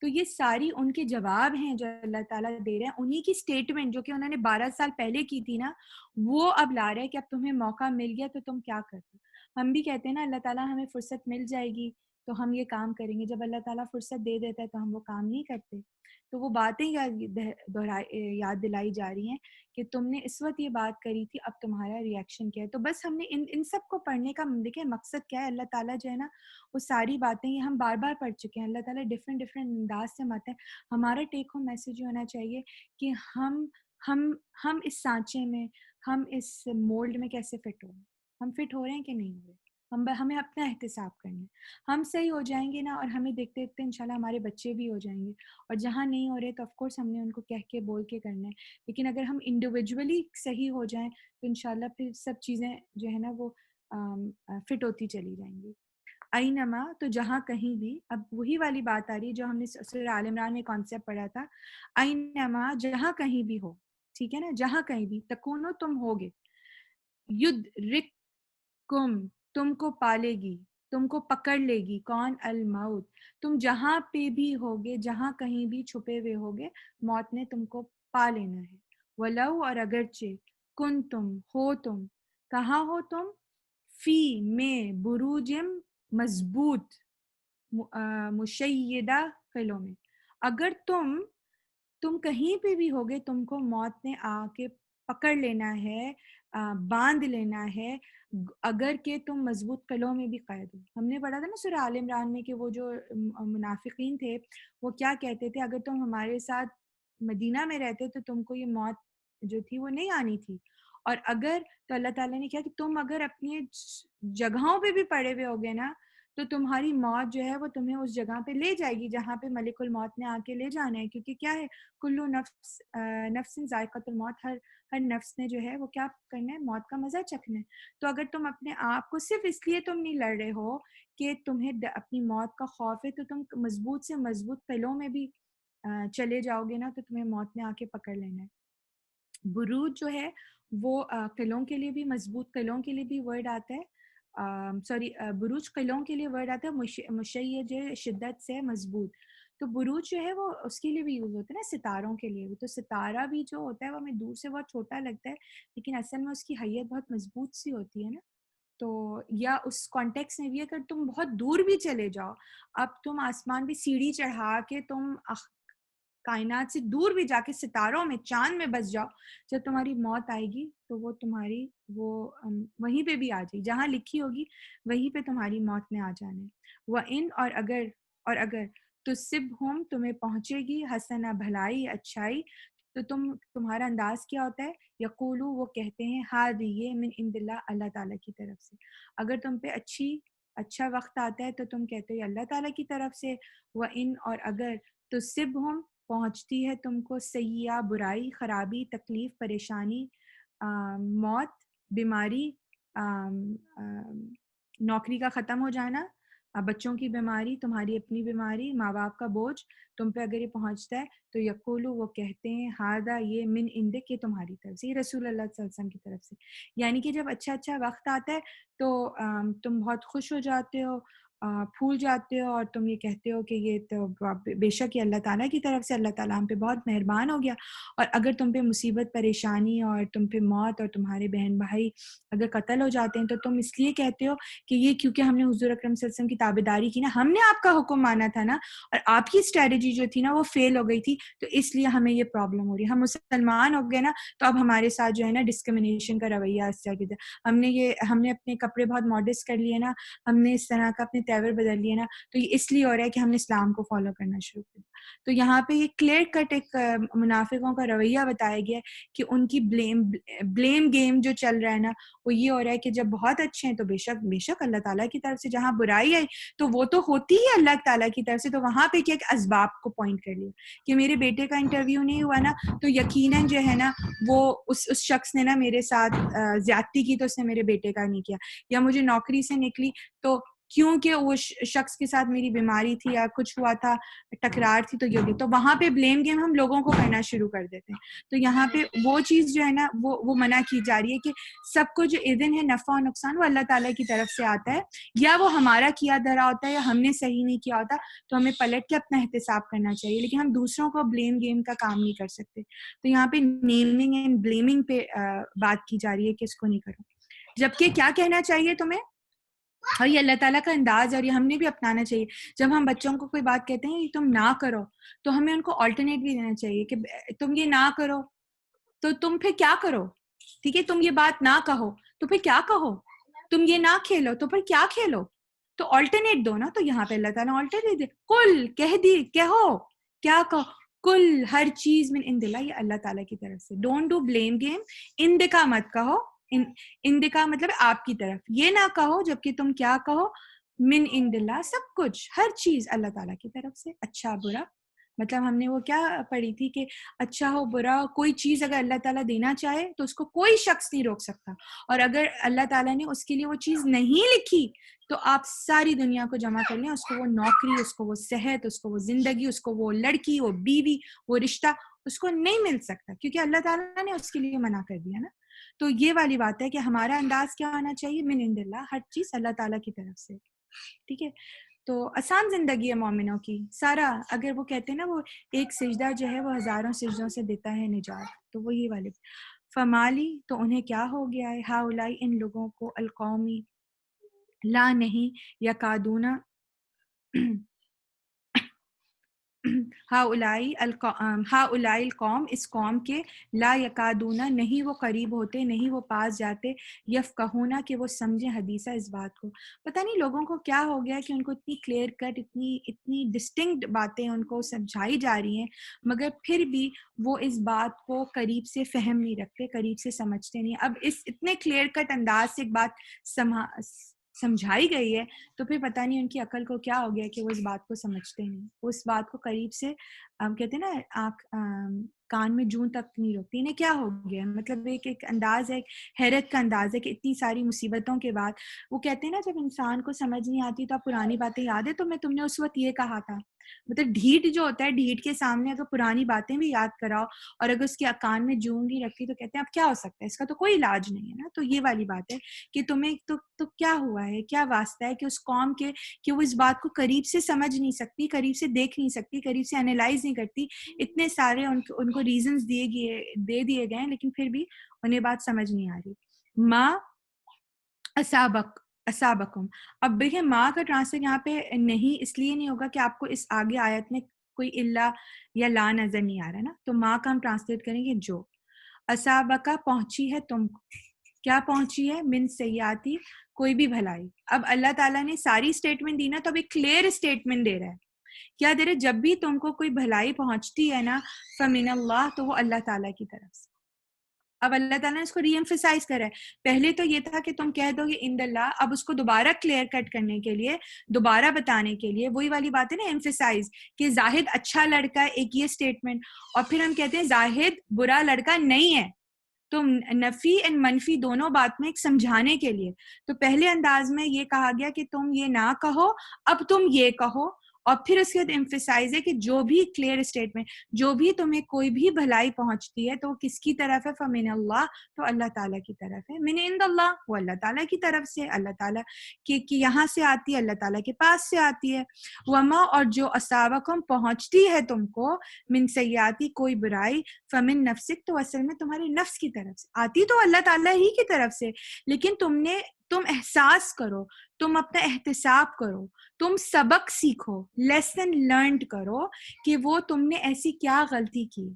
تو یہ ساری ان کے جواب ہیں جو اللہ تعالیٰ دے رہے ہیں. انہی کی سٹیٹمنٹ جو کہ انہوں نے 12 سال پہلے کی تھی نا، وہ اب لا رہے ہیں کہ اب تمہیں موقع مل گیا تو تم کیا کرتے. ہم بھی کہتے ہیں نا اللہ تعالیٰ ہمیں فرصت مل جائے گی تو ہم یہ کام کریں گے. جب اللہ تعالیٰ فرصت دے دیتا ہے تو ہم وہ کام نہیں کرتے. تو وہ باتیں یاد دلائی جا رہی ہیں کہ تم نے اس وقت یہ بات کری تھی، اب تمہارا ریئیکشن کیا ہے. تو بس ہم نے ان سب کو پڑھنے کا دیکھیں مقصد کیا ہے. اللہ تعالیٰ جو ہے نا وہ ساری باتیں یہ ہم بار بار پڑھ چکے ہیں. اللہ تعالیٰ ڈفرینٹ انداز سے ماتے ہیں. ہمارا ٹیک ہوم میسج یہ ہونا چاہیے کہ ہم اس سانچے میں، ہم اس مولڈ میں کیسے فٹ ہو رہے ہیں. ہم فٹ ہو رہے ہیں کہ نہیں ہو رہے. ہمیں اپنا احتساب کرنا ہے. ہم صحیح ہو جائیں گے نا، اور ہمیں دیکھتے دیکھتے انشاءاللہ ہمارے بچے بھی ہو جائیں گے. اور جہاں نہیں ہو رہے تو آف کورس ہم نے ان کو کہہ کے بول کے کرنا ہے. لیکن اگر ہم انڈیویجولی صحیح ہو جائیں تو انشاءاللہ پھر سب چیزیں جو ہے نا وہ فٹ ہوتی چلی جائیں گی. اینما تو جہاں کہیں بھی، اب وہی والی بات آ رہی ہے جو ہم نے سورہ آل عمران میں کانسیپٹ پڑھا تھا. اینما جہاں کہیں بھی ہو، ٹھیک ہے نا، جہاں کہیں بھی تکونو تم ہوگے، یدرککم تم کو پالے گی، تم کو پکڑ لے گی کون؟ الموت. تم جہاں پہ بھی ہوگے، جہاں کہیں بھی چھپے ہوئے ہوگے، موت نے تم کو پا لینا ہے. ولو اور اگرچہ کن تم ہو، تم کہاں ہو؟ تم فی میں بروجم مضبوط مشیدہ قلعوں میں. اگر تم کہیں پہ بھی ہوگے، تم کو موت نے آ کے پکڑ لینا ہے، باندھ لینا ہے، اگر کہ تم مضبوط قلعوں میں بھی قید ہو. ہم نے پڑھا تھا نا سورہ آل عمران میں کہ وہ جو منافقین تھے وہ کیا کہتے تھے، اگر تم ہمارے ساتھ مدینہ میں رہتے تو تم کو یہ موت جو تھی وہ نہیں آنی تھی. اور اگر تو اللہ تعالیٰ نے کہا کہ تم اگر اپنی جگہوں پہ بھی پڑے ہوئے ہوگے نا تو تمہاری موت جو ہے وہ تمہیں اس جگہ پہ لے جائے گی جہاں پہ ملک الموت نے آ کے لے جانا ہے. کیونکہ کیا ہے، کلو نفس ذائقۃ الموت، ہر نفس نے جو ہے وہ کیا کرنا ہے؟ موت کا مزہ چکھنا ہے. تو اگر تم اپنے آپ کو صرف اس لیے تم نہیں لڑ رہے ہو کہ تمہیں اپنی موت کا خوف ہے، تو تم مضبوط سے مضبوط قلعوں میں بھی چلے جاؤ گے نا تو تمہیں موت نے آ کے پکڑ لینا ہے. بروج جو ہے وہ قلعوں کے لیے بھی، مضبوط قلعوں کے لیے بھی ورڈ آتا ہے. بروج قلعوں کے لیے ورڈ آتا ہے، مشید شدت سے مضبوط. تو بروج جو ہے وہ اس کے لیے بھی یوز ہوتا ہے نا، ستاروں کے لیے بھی. تو ستارہ بھی جو ہوتا ہے وہ ہمیں دور سے بہت چھوٹا لگتا ہے لیکن اصل میں اس کی حیت بہت مضبوط سی ہوتی ہے نا. تو یا اس کانٹیکس میں بھی اگر تم بہت دور بھی چلے جاؤ، اب تم آسمان پہ سیڑھی چڑھا کے تم کائنات سے دور بھی جا کے ستاروں میں، چاند میں بس جاؤ، جب تمہاری موت آئے گی تو وہ تمہاری وہیں پہ بھی آ جائے، جہاں لکھی ہوگی وہیں پہ تمہاری موت نے آ جانا ہے. وَإِنْ اور اگر تُصِبْهُمْ تمہیں پہنچے گی حسنہ بھلائی، اچھائی، تو تمہارا انداز کیا ہوتا ہے؟ یقولو وہ کہتے ہیں ہادی یہ من عند اللہ، اللہ تعالیٰ کی طرف سے. اگر تم پہ اچھا وقت آتا ہے تو تم کہتے ہو اللہ تعالیٰ کی طرف سے. وَإِنْ اور اگر تُصِبْهُمْ پہنچتی ہے تم کو سیئہ برائی، خرابی، تکلیف، پریشانی، موت، بیماری، نوکری کا ختم ہو جانا، بچوں کی بیماری، تمہاری اپنی بیماری، ماں باپ کا بوجھ تم پہ اگر یہ پہنچتا ہے تو یقولو وہ کہتے ہیں ہاذا یہ من عندک، یہ تمہاری طرف سے، یہ رسول اللہ صلی اللہ علیہ وسلم کی طرف سے. یعنی کہ جب اچھا وقت آتا ہے تو تم بہت خوش ہو جاتے ہو، پھول جاتے ہو اور تم یہ کہتے ہو کہ یہ تو بے شک یہ اللہ تعالیٰ کی طرف سے، اللہ تعالیٰ ہم پہ بہت مہربان ہو گیا. اور اگر تم پہ مصیبت، پریشانی اور تم پہ موت اور تمہارے بہن بھائی اگر قتل ہو جاتے ہیں تو تم اس لیے کہتے ہو کہ یہ کیونکہ ہم نے حضور اکرم صلی اللہ علیہ وسلم کی تابعداری کی نا، ہم نے آپ کا حکم مانا تھا نا، اور آپ کی اسٹریٹجی جو تھی نا وہ فیل ہو گئی تھی، تو اس لیے ہمیں یہ پرابلم ہو رہی ہے. ہم مسلمان ہو گئے نا تو اب ہمارے ساتھ جو ہے نا ڈسکرمنیشن کا رویہ اس طرح کی، ہم نے اپنے کپڑے بہت ماڈسٹ کر لیے نا، ہم نے اس طرح کا اپنے ایور بدل لیے نا تو یہ اس لیے ہو رہا ہے کہ ہم نے اسلام کو فالو کرنا شروع کر دیا. تو یہاں پہ یہ کلیئر کٹ ایک منافقوں کا رویہ بتایا گیا ہے کہ ان کی بلیم گیم جو چل رہا ہے نا وہ یہ ہو رہا ہے کہ جب بہت اچھے ہیں تو بے شک اللہ تعالیٰ کی طرف سے, جہاں برائی ہے تو وہ تو ہوتی ہے اللہ تعالیٰ کی طرف سے, تو وہاں پہ کیا کہ اسباب کو پوائنٹ کر لیا کہ میرے بیٹے کا انٹرویو نہیں ہوا نا تو یقیناً جو ہے نا وہ اس شخص نے نا میرے ساتھ زیادتی کی تو اس نے میرے بیٹے کا نہیں کیا, یا مجھے نوکری سے نکلی تو کیونکہ وہ شخص کے ساتھ میری بیماری تھی یا کچھ ہوا تھا, ٹکرار تھی تو یہ بھی, تو وہاں پہ بلیم گیم ہم لوگوں کو کرنا شروع کر دیتے ہیں. تو یہاں پہ وہ چیز جو ہے نا وہ منع کی جا رہی ہے کہ سب کو جو اذن ہے نفع و نقصان وہ اللہ تعالیٰ کی طرف سے آتا ہے, یا وہ ہمارا کیا دھرا ہوتا ہے یا ہم نے صحیح نہیں کیا ہوتا تو ہمیں پلٹ کے اپنا احتساب کرنا چاہیے, لیکن ہم دوسروں کو بلیم گیم کا کام نہیں کر سکتے. تو یہاں پہ نیمنگ اینڈ بلیمنگ پہ بات کی جا رہی ہے کہ اس کو نہیں کرو, جبکہ کیا کہنا چاہیے تمہیں, اور یہ اللہ تعالیٰ کا انداز اور یہ ہم نے بھی اپنانا چاہیے. جب ہم بچوں کو کوئی بات کہتے ہیں تم نہ کرو تو ہمیں ان کو آلٹرنیٹ بھی دینا چاہیے کہ تم یہ نہ کرو تو تم پھر کیا کرو, ٹھیک ہے, تم یہ بات نہ کہو تو پھر کیا کہو, تم یہ نہ کھیلو تو پھر کیا کھیلو, تو آلٹرنیٹ دو نا. تو یہاں پہ اللہ تعالیٰ آلٹرنیٹ دے, کل کہہ دی کہو, کیا کہو, کل ہر چیز من عند اللہ, یہ اللہ تعالیٰ کی طرف سے. ڈونٹ ڈو بلیم گیم, اندکا مت کہو, اندکا مطلب آپ کی طرف, یہ نہ کہو جبکہ تم کیا کہو, من عند اللہ, سب کچھ ہر چیز اللہ تعالیٰ کی طرف سے, اچھا برا. مطلب ہم نے وہ کیا پڑھی تھی کہ اچھا ہو برا کوئی چیز اگر اللہ تعالیٰ دینا چاہے تو اس کو کوئی شخص نہیں روک سکتا, اور اگر اللہ تعالیٰ نے اس کے لیے وہ چیز نہیں لکھی تو آپ ساری دنیا کو جمع کر لیں, اس کو وہ نوکری, اس کو وہ صحت, اس کو وہ زندگی, اس کو وہ لڑکی, وہ بیوی, وہ رشتہ اس کو نہیں مل سکتا, کیونکہ اللہ تعالیٰ نے اس کے لیے منع کر دیا نا. تو یہ والی بات ہے کہ ہمارا انداز کیا آنا چاہیے, من عند اللہ, ہر چیز اللہ تعالیٰ کی طرف سے, ٹھیک ہے. تو آسان زندگی ہے مومنوں کی سارا, اگر وہ کہتے ہیں نا وہ ایک سجدہ جو ہے وہ ہزاروں سجدوں سے دیتا ہے نجات, تو وہ یہ والے فمالی, تو انہیں کیا ہو گیا ہے, ہاؤلائی, ان لوگوں کو, القومی, لا نہیں, یکادونا, ہاؤلائی القوم, اس قوم کے, لا یکادونا, نہیں وہ قریب ہوتے, نہیں وہ پاس جاتے, یفقہونا, کہ وہ سمجھیں حدیثہ اس بات کو. پتہ نہیں لوگوں کو کیا ہو گیا کہ ان کو اتنی کلیئر کٹ, اتنی ڈسٹنکٹ باتیں ان کو سمجھائی جا رہی ہیں, مگر پھر بھی وہ اس بات کو قریب سے فہم نہیں رکھتے, قریب سے سمجھتے نہیں. اب اس اتنے کلیئر کٹ انداز سے ایک بات سمجھائی گئی ہے تو پھر پتہ نہیں ان کی عقل کو کیا ہو گیا کہ وہ اس بات کو سمجھتے نہیں, اس بات کو قریب سے کہتے ہیں نا آنکھ کان میں جون تک نہیں رکتی, انہیں کیا ہو گیا. مطلب ایک انداز ہے, حیرت کا انداز ہے کہ اتنی ساری مصیبتوں کے بعد وہ کہتے ہیں نا جب انسان کو سمجھ نہیں آتی تو آپ پرانی باتیں یاد ہے, تو تم نے اس وقت یہ کہا تھا. مطلب ڈھیٹ جو ہوتا ہے, ڈھیٹ کے سامنے اگر پرانی باتیں بھی یاد کراؤ اور اگر اس کے کان میں جون نہیں رکھتی تو کہتے ہیں اب کیا ہو سکتا ہے, اس کا تو کوئی علاج نہیں ہے نا. تو یہ والی بات ہے کہ تمہیں تو کیا ہوا ہے, کیا واسطہ ہے کہ اس قوم کے کہ وہ اس بات کو قریب سے سمجھ نہیں سکتی, قریب سے دیکھ نہیں سکتی, قریب سے انالائز نہیں کرتی. اتنے سارے ان کو ریزنز دے دیے گئے ہیں لیکن پھر بھی انہیں بات سمجھ نہیں آ رہی. ما اسابکم, اب دیکھیں ماں کا ٹرانسلیٹ یہاں پہ نہیں اس لیے نہیں ہوگا کہ آپ کو اس آگے آیت میں کوئی اللہ یا لا نظر نہیں آ رہا ہے نا, تو ماں کا ہم ٹرانسلیٹ کریں گے جو. اسابکا, پہنچی ہے تم کو, کیا پہنچی ہے, من سیاتی, کوئی بھی بھلائی. اب اللہ تعالیٰ نے ساری سٹیٹمنٹ دی نا, تو اب ایک کلیئر سٹیٹمنٹ دے رہا ہے. کیا دے رہے, جب بھی تم کو کوئی بھلائی پہنچتی ہے نا, فمن اللہ, تو وہ اللہ تعالیٰ کی طرف سے. اب اللہ تعالیٰ نے اس کو ری ایمفیسائز کرا ہے. پہلے تو یہ تھا کہ تم کہہ دو یہ عند اللہ, اب اس کو دوبارہ کلیئر کٹ کرنے کے لیے, دوبارہ بتانے کے لیے, وہی والی بات ہے نا ایمفیسائز, کہ زاہد اچھا لڑکا ہے, ایک یہ سٹیٹمنٹ, اور پھر ہم کہتے ہیں زاہد برا لڑکا نہیں ہے. تو نفی اور منفی دونوں بات میں ایک سمجھانے کے لیے, تو پہلے انداز میں یہ کہا گیا کہ تم یہ نہ کہو, اب تم یہ کہو, اور پھر اس کے بعد ایمفیسائز ہے کہ جو بھی کلیئر اسٹیٹمنٹ, جو بھی تمہیں کوئی بھی بھلائی پہنچتی ہے تو وہ کس کی طرف ہے, فمن اللہ, تو اللہ تعالیٰ کی طرف ہے. من عند اللہ, وہ اللہ تعالیٰ کی طرف سے, اللہ تعالیٰ کی یہاں سے آتی ہے, اللہ تعالیٰ کے پاس سے آتی ہے. وما, اور جو اصابکم, پہنچتی ہے تم کو, من سیاتی, کوئی برائی, فمن نفسک, تو اصل میں تمہارے نفس کی طرف سے آتی, تو اللہ تعالیٰ ہی کی طرف سے, لیکن تم احساس کرو, تم اپنا احتساب کرو, تم سبق سیکھو, لیسن لرنڈ کرو کہ وہ تم نے ایسی کیا غلطی کی.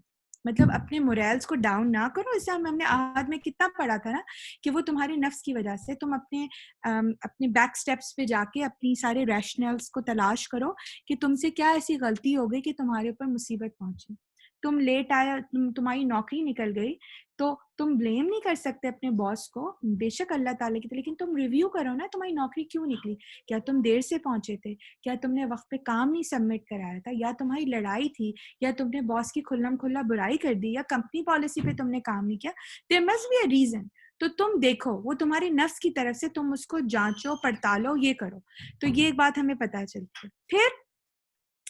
مطلب اپنے مورائلز کو ڈاؤن نہ کرو. اس سے ہم نے آج میں کتنا پڑھا تھا نا کہ وہ تمہارے نفس کی وجہ سے. تم اپنے بیک سٹیپس پہ جا کے اپنی سارے ریشنلز کو تلاش کرو کہ تم سے کیا ایسی غلطی ہو گئی کہ تمہارے اوپر مصیبت پہنچی. تم لیٹ آیا, تمہاری نوکری نکل گئی, تو تم بلیم نہیں کر سکتے اپنے باس کو, بے شک اللہ تعالیٰ کی, لیکن تم ریویو کرو نا تمہاری نوکری کیوں نکلی. کیا تم دیر سے پہنچے تھے, کیا تم نے وقت پہ کام نہیں سبمٹ کرایا تھا, یا تمہاری لڑائی تھی, یا تم نے باس کی کھلم کھلا برائی کر دی, یا کمپنی پالیسی پہ تم نے کام نہیں کیا. There must be a reason. تو تم دیکھو, وہ تمہارے نفس کی طرف سے, تم اس کو جانچو پڑتالو, یہ کرو. تو یہ ایک بات ہمیں پتہ چلتی ہے. پھر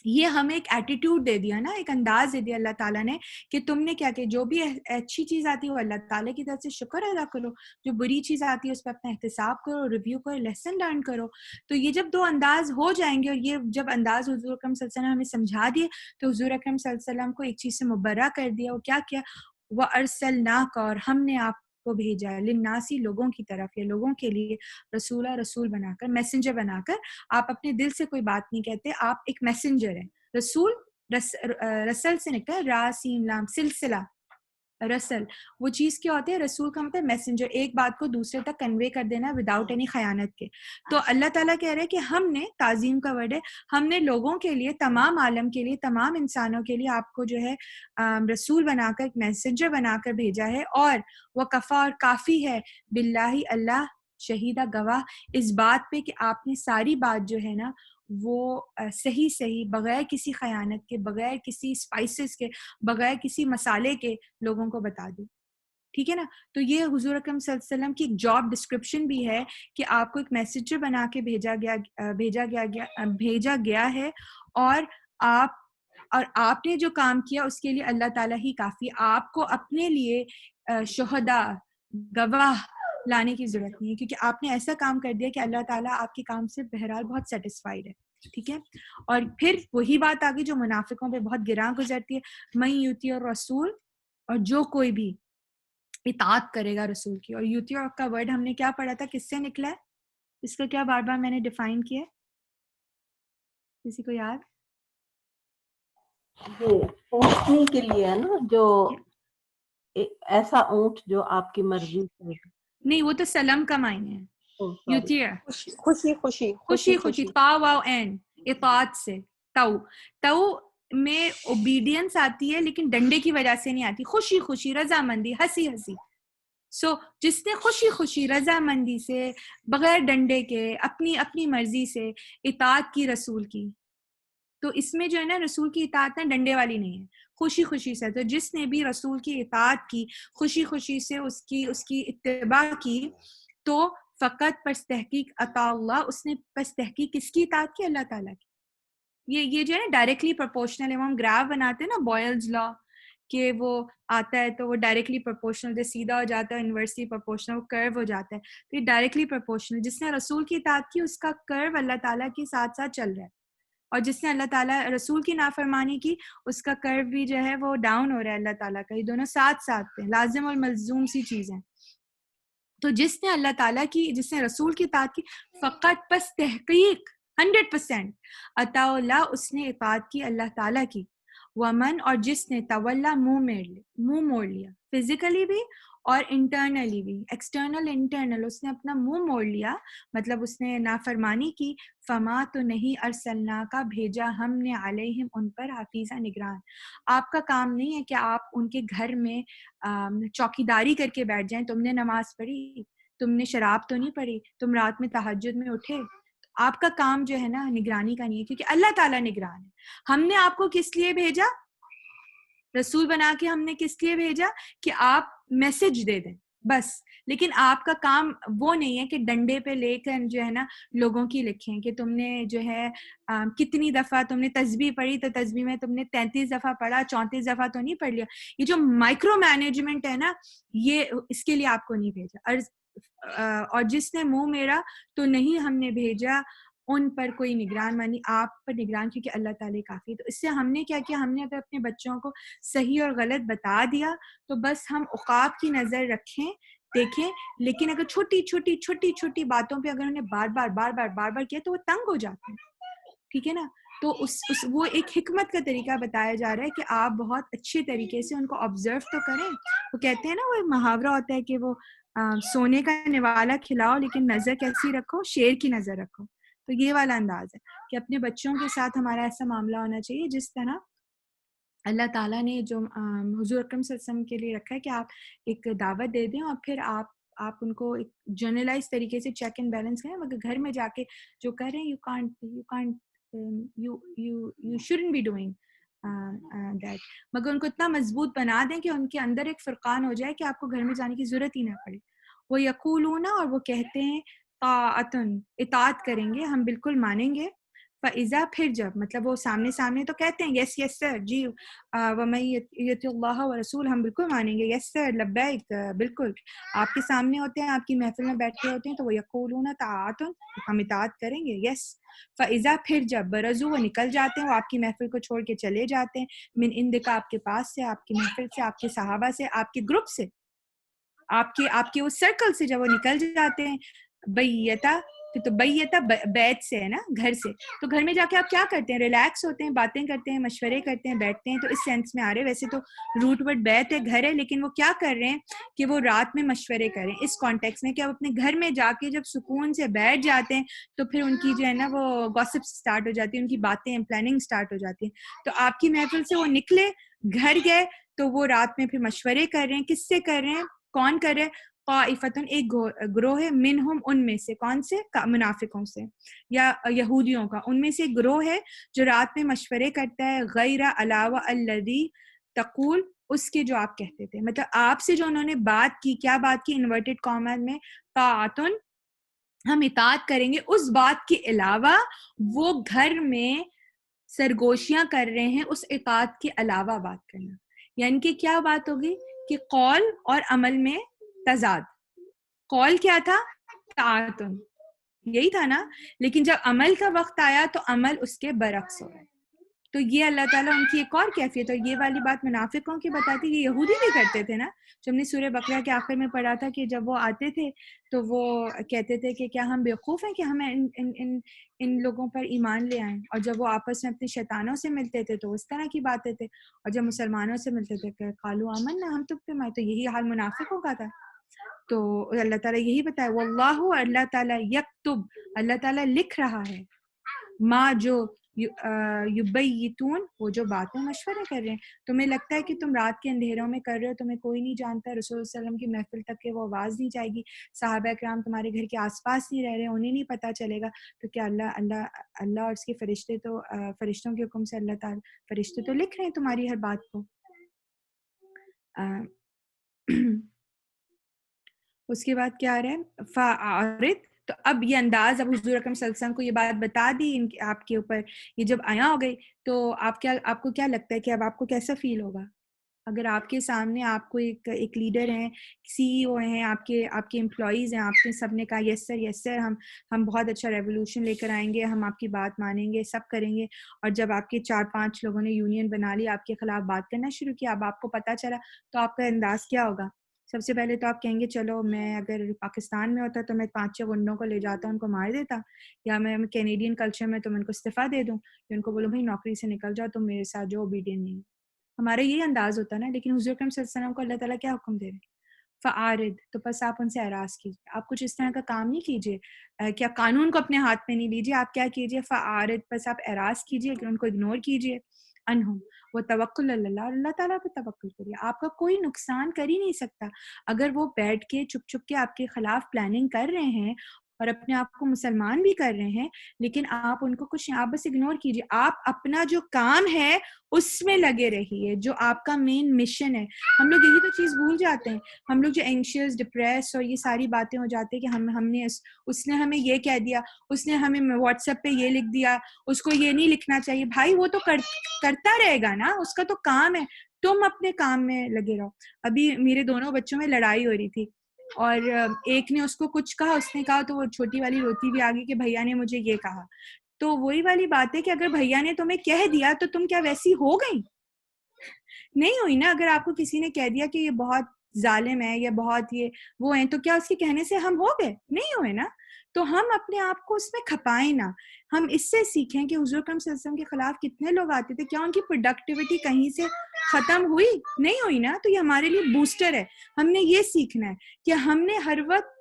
یہ ہمیں ایک ایٹیٹیوڈ دے دیا نا, ایک انداز دے دیا اللہ تعالیٰ نے کہ تم نے کیا کہ جو بھی اچھی چیز آتی ہے وہ اللہ تعالیٰ کی طرف سے شکر ادا کرو, جو بری چیز آتی ہے اس پہ اپنا احتساب کرو, ریویو کرو, لیسن لرن کرو. تو یہ جب دو انداز ہو جائیں گے, اور یہ جب انداز حضور اکرم صلی اللہ علیہ وسلم ہمیں سمجھا دیے, تو حضور اکرم صلی اللہ علیہ وسلم کو ایک چیز سے مبرہ کر دیا. وہ کیا کیا, وَأَرْسَلْنَاكَ, اور ہم نے آپ کو بھیجا ہے, للناسی, لوگوں کی طرف, یا لوگوں کے لیے, رسولہ, رسول بنا کر, میسنجر بنا کر. آپ اپنے دل سے کوئی بات نہیں کہتے, آپ ایک میسنجر ہیں. رسول رسل سے نکلا, را سین لام, سلسلہ, رسل وہ چیز کیا ہوتی ہے, رسول کا مطلب میسنجر, ایک بات کو دوسرے تک کنوے کر دینا وداؤٹ اینی خیانت کے. تو اللہ تعالیٰ کہہ رہے ہیں کہ ہم نے, تعظیم کا ورڈ ہے, ہم نے لوگوں کے لیے, تمام عالم کے لیے, تمام انسانوں کے لیے آپ کو جو ہے رسول بنا کر, ایک میسنجر بنا کر بھیجا ہے. اور وہ کفا, اور کافی ہے, باللہ, اللہ, شہیدہ, گواہ اس بات پہ کہ آپ نے ساری بات جو ہے نا وہ صحیح بغیر کسی خیانت کے, بغیر کسی اسپائسز کے, بغیر کسی مسالے کے لوگوں کو بتا دی. ٹھیک ہے نا. تو یہ حضور اکرم صلی اللہ علیہ وسلم کی ایک جاب ڈسکرپشن بھی ہے کہ آپ کو ایک میسنجر بنا کے بھیجا گیا ہے, اور آپ نے جو کام کیا اس کے لیے اللہ تعالیٰ ہی کافی. آپ کو اپنے لیے شہداء, گواہ لانے کی ضرورت نہیں ہے, کیونکہ آپ نے ایسا کام کر دیا کہ اللہ تعالیٰ آپ کے کام سے بہرحال بہت سیٹسفائیڈ ہے. ٹھیک ہے. اور پھر وہی بات آگئی جو منافقوں پہ بہت گراں گزرتی ہے, من یوتی اور رسول, اور جو کوئی بھی اطاعت کرے گا رسول کی. اور یوتی اور کا ورڈ ہم نے کیا پڑھا تھا, کس سے نکلا ہے, اس کا کیا بار بار میں نے ڈیفائن کیا ہے, کسی کو یاد؟ یہ اونٹنی کے لیے ہے نا, جو ایسا اونٹ جو آپ کی مرضی سے. نہیں, وہ تو سلم کا معنی ہے. یوتی خوشی خوشی خوشی خوشی, تا واو این, اطاعت سے. تو میں اوبیڈینس آتی ہے لیکن ڈنڈے کی وجہ سے نہیں آتی. خوشی خوشی, رضامندی, ہنسی ہنسی. سو جس نے خوشی خوشی, رضامندی سے, بغیر ڈنڈے کے, اپنی مرضی سے اطاعت کی رسول کی, تو اس میں جو ہے نا رسول کی اطاعت نا ڈنڈے والی نہیں ہے, خوشی خوشی سے. تو جس نے بھی رسول کی اطاعت کی, خوشی خوشی سے اس کی اتباع کی, تو فقط پس تحقیق اطاع اللہ, اس نے پس تحقیق کس کی اطاعت کی, اللہ تعالیٰ کی. یہ جو ہے نا ڈائریکٹلی پرپورشنل ہے. ہم گراف بناتے ہیں نا بوائلز لا, کہ وہ آتا ہے تو وہ ڈائریکٹلی پرپورشنل, سیدھا ہو جاتا ہے, انورسلی پرپورشنل, وہ کرو ہو جاتا ہے. تو یہ ڈائریکٹلی پرپورشنل, جس نے رسول کی اطاعت کی اس کا کرو اللہ تعالیٰ کے ساتھ ساتھ چل رہا ہے, اور جس نے اللہ تعالیٰ رسول کی نافرمانی کی اس کا کرو بھی جو ہے وہ ڈاؤن ہو رہا ہے اللہ تعالیٰ کا. یہ دونوں ساتھ ساتھ ہیں, لازم اور ملزوم سی چیزیں. تو جس نے اللہ تعالیٰ کی, جس نے رسول کی اطاعت کی, فقط پس تحقیق 100% اطاع اللہ, اس نے اطاعت کی اللہ تعالیٰ کی. ومن, اور جس نے تولا, منہ موڑ لیا, فزیکلی بھی اور انٹرنلی بھی, ایکسٹرنل انٹرنل, اس نے اپنا منہ موڑ لیا, مطلب اس نے نافرمانی کی. فما, تو نہیں, ارسلنا کا, بھیجا ہم نے, علیہم, ان پر, حفیظہ, نگران. آپ کا کام نہیں ہے کہ آپ ان کے گھر میں چوکیداری کر کے بیٹھ جائیں. تم نے نماز پڑھی, تم نے شراب تو نہیں پڑھی, تم رات میں تہجد میں اٹھے, آپ کا کام جو ہے نا نگرانی کا نہیں ہے, کیونکہ اللہ تعالیٰ نگران ہے. ہم نے آپ کو کس لیے بھیجا, رسول بنا کے ہم نے کس لیے بھیجا, کہ آپ میسج دے دیں بس. لیکن آپ کا کام وہ نہیں ہے کہ ڈنڈے پہ لے کر جو ہے نا لوگوں کی لکھیں کہ تم نے جو ہے کتنی دفعہ تم نے تسبیح پڑھی, تو تسبیح میں تم نے 33 دفعہ پڑھا, 34 دفعہ تو نہیں پڑھ لیا. یہ جو مائکرو مینجمنٹ ہے نا, یہ اس کے لیے آپ کو نہیں بھیجا. اور جس نے منہ میرا, تو نہیں ہم نے بھیجا ان پر کوئی نگران, مانی آپ پر نگران, کیونکہ اللہ تعالیٰ کافی. تو اس سے ہم نے کیا کیا, ہم نے اگر اپنے بچوں کو صحیح اور غلط بتا دیا تو بس ہم عقاب کی نظر رکھیں, دیکھیں. لیکن اگر چھوٹی چھوٹی باتوں پہ اگر انہیں بار بار کیا تو وہ تنگ ہو جاتے ہیں. ٹھیک ہے نا. تو وہ ایک حکمت کا طریقہ بتایا جا رہا ہے کہ آپ بہت اچھے طریقے سے ان کو آبزرو تو کریں. وہ کہتے ہیں نا، وہ محاورہ ہوتا ہے کہ وہ سونے کا نوالا کھلاؤ لیکن نظر کیسی رکھو، شیر کی نظر رکھو. تو یہ والا انداز ہے کہ اپنے بچوں کے ساتھ ہمارا ایسا معاملہ ہونا چاہیے جس طرح اللہ تعالیٰ نے جو حضور اکرم صلی اللہ علیہ وسلم کے لیے رکھا ہے کہ آپ ایک دعوت دے دیں اور پھر آپ ان کو ایک جرنلائز طریقے سے چیک اینڈ بیلنس کریں. مگر گھر میں جا کے جو کر رہے ہیں you shouldn't be doing that. مگر ان کو اتنا مضبوط بنا دیں کہ ان کے اندر ایک فرقان ہو جائے کہ آپ کو گھر میں جانے کی ضرورت ہی نہ پڑے. وہ یقولون، اور وہ کہتے ہیں طاعتن، اطاعت کریں گے، ہم بالکل مانیں گے. فَإِذَا، پھر جب، مطلب وہ سامنے تو کہتے ہیں یس یس سر جی، وَمَن یُطِعِ اللَّهَ وَرَسُولَهُ، ہم بالکل مانیں گے، یس سر لبیک، بالکل. آپ کے سامنے ہوتے ہیں، آپ کی محفل میں بیٹھے ہوتے ہیں تو وہ یقولون طاعتن، ہم اطاعت کریں گے، یس. فَإِذَا، پھر جب برزوا، وہ نکل جاتے ہیں، وہ آپ کی محفل کو چھوڑ کے چلے جاتے ہیں، من عندک، آپ کے پاس سے، آپ کی محفل سے، آپ کے صحابہ سے، آپ کے گروپ سے، آپ کے اس سرکل سے جب وہ نکل جاتے ہیں، بیتا، تو بیتا بیت سے ہے نا، گھر سے. تو گھر میں جا کے آپ کیا کرتے ہیں؟ ریلیکس ہوتے ہیں، باتیں کرتے ہیں، مشورے کرتے ہیں، بیٹھتے ہیں. تو اس سینس میں آ رہے، ویسے تو روٹ ورڈ بیت ہے، گھر ہے، لیکن وہ کیا کر رہے ہیں کہ وہ رات میں مشورے کریں اس کانٹیکس میں کہ آپ اپنے گھر میں جا کے جب سکون سے بیٹھ جاتے ہیں تو پھر ان کی جو ہے نا وہ گاسپ سٹارٹ ہو جاتی ہے، ان کی باتیں پلاننگ سٹارٹ ہو جاتی ہیں. تو آپ کی محفل سے وہ نکلے، گھر گئے، تو وہ رات میں پھر مشورے کر رہے ہیں. کس سے کر رہے ہیں؟ کون کر رہے ہیں؟ طائفتن، ایک گروہ ہے، منہم، ان میں سے. کون سے؟ منافقوں سے یا یہودیوں کا. ان میں سے ایک گروہ ہے جو رات میں مشورے کرتا ہے، غیر علاوہ الذی تقول، اس کے جو آپ کہتے تھے. مطلب آپ سے جو انہوں نے بات کی، کیا بات کی؟ انورٹڈ کامن میں طاعتن، ہم اطاعت کریں گے، اس بات کے علاوہ وہ گھر میں سرگوشیاں کر رہے ہیں، اس اطاعت کے علاوہ بات کرنا. یعنی کہ کیا بات ہوگی کہ قول اور عمل میں تضاد. قول کیا تھا؟ طاعتن، یہی تھا نا، لیکن جب عمل کا وقت آیا تو عمل اس کے برعکس ہو گئے. تو یہ اللہ تعالیٰ ان کی ایک اور کیفیت. اور یہ والی بات منافقوں کی بتاتی، یہ یہودی بھی کرتے تھے نا، جو ہم نے سورہ بقرہ کے آخر میں پڑھا تھا کہ جب وہ آتے تھے تو وہ کہتے تھے کہ کیا ہم بیوقوف ہیں کہ ہمیں ان لوگوں پر ایمان لے آئیں. اور جب وہ آپس میں اپنے شیطانوں سے ملتے تھے تو اس طرح کی باتیں تھے، اور جب مسلمانوں سے ملتے تھے کہ قالوا آمنا، ہم تو پہ، تو یہی حال منافقوں کا تھا. تو اللہ تعالیٰ یہی بتایا، واللہ، اللہ تعالیٰ یکتب، اللہ تعالیٰ لکھ رہا ہے، ما، جو یبیتون، وہ جو باتیں مشورے کر رہے ہیں. تمہیں لگتا ہے کہ تم رات کے اندھیروں میں کر رہے ہو، تمہیں کوئی نہیں جانتا، رسول صلی اللہ علیہ وسلم کی محفل تک کہ وہ آواز نہیں جائے گی، صحابہ کرام تمہارے گھر کے آس پاس نہیں رہ رہے، انہیں نہیں پتہ چلے گا. تو کیا اللہ اور اس کے فرشتے تو فرشتوں کے حکم سے اللہ تعالیٰ فرشتے تو لکھ رہے ہیں تمہاری ہر بات کو. اس کے بعد کیا آ رہا ہے؟ فَأَعْرِضْ. تو اب یہ انداز، اب حضور اکرم صلی اللہ علیہ وسلم کو یہ بات بتا دی آپ کے اوپر، یہ جب آیا ہو گئی، تو آپ کو کیا لگتا ہے کہ اب آپ کو کیسا فیل ہوگا اگر آپ کے سامنے آپ کو ایک لیڈر ہیں، سی ای او ہیں، آپ کے امپلائیز ہیں، آپ نے سب نے کہا یس سر یس سر، ہم بہت اچھا ریولوشن لے کر آئیں گے، ہم آپ کی بات مانیں گے، سب کریں گے. اور جب آپ کے 4-5 لوگوں نے یونین بنا لی، آپ کے خلاف بات کرنا شروع کیا، اب آپ کو پتہ چلا، تو آپ کا انداز کیا ہوگا؟ سب سے پہلے تو آپ کہیں گے چلو میں اگر پاکستان میں ہوتا تو میں 5-6 گنڈوں کو لے جاتا، ان کو مار دیتا، یا میں کینیڈین کلچر میں تو میں ان کو استعفیٰ دے دوں، یا ان کو بولوں بھائی نوکری سے نکل جاؤ، تم میرے ساتھ جو اوبیڈین نہیں. ہمارا یہی انداز ہوتا ہے نا. لیکن حضور اکرم صلی اللہ علیہ وسلم کو اللہ تعالیٰ کیا حکم دے رہے؟ فَعَارِضْ. تو بس آپ ان سے اعراض کیجیے، آپ کچھ اس طرح کا کام نہیں کیجیے، کیا قانون کو اپنے ہاتھ میں نہیں لیجیے، آپ کیا کیجیے؟ فَعَارِضْ. بس آپ اعراض کیجیے، ان کو اگنور کیجیے. انہم، وہ توکل اللہ، اور اللہ تعالیٰ پہ توکل کریے. آپ کا کوئی نقصان کر ہی نہیں سکتا. اگر وہ بیٹھ کے چپ چپ کے آپ کے خلاف پلاننگ کر رہے ہیں اور اپنے آپ کو مسلمان بھی کر رہے ہیں، لیکن آپ ان کو کچھ، آپ بس اگنور کیجیے. آپ اپنا جو کام ہے اس میں لگے رہیے، جو آپ کا مین مشن ہے. ہم لوگ یہی تو چیز بھول جاتے ہیں. ہم لوگ جو اینکشیس، ڈپریس اور یہ ساری باتیں ہو جاتے ہیں کہ ہم نے اس نے ہمیں یہ کہہ دیا، اس نے ہمیں واٹس ایپ پہ یہ لکھ دیا، اس کو یہ نہیں لکھنا چاہیے. بھائی وہ تو کرتا رہے گا نا، اس کا تو کام ہے. تم اپنے کام میں لگے رہو. ابھی میرے دونوں بچوں میں لڑائی ہو رہی تھی، اور ایک نے اس کو کچھ کہا، اس نے کہا تو وہ چھوٹی والی روتی بھی آگئی کہ بھیا نے مجھے یہ کہا. تو وہی والی بات ہے کہ اگر بھیا نے تمہیں کہہ دیا تو تم کیا ویسی ہو گئی؟ نہیں ہوئی نا. اگر آپ کو کسی نے کہہ دیا کہ یہ بہت ظالم ہے یا بہت یہ وہ ہیں، تو کیا اس کے کہنے سے ہم ہو گئے؟ نہیں ہوئے نا. تو ہم اپنے آپ کو اس میں کھپائیں نہ. ہم اس سے سیکھیں کہ حضور اکرم صلی اللہ علیہ وسلم کے خلاف کتنے لوگ آتے تھے, کیا ان کی پروڈکٹیوٹی کہیں سے ختم ہوئی؟ نہیں ہوئی نا. تو یہ ہمارے لیے بوسٹر ہے. ہم نے یہ سیکھنا ہے کہ ہم نے ہر وقت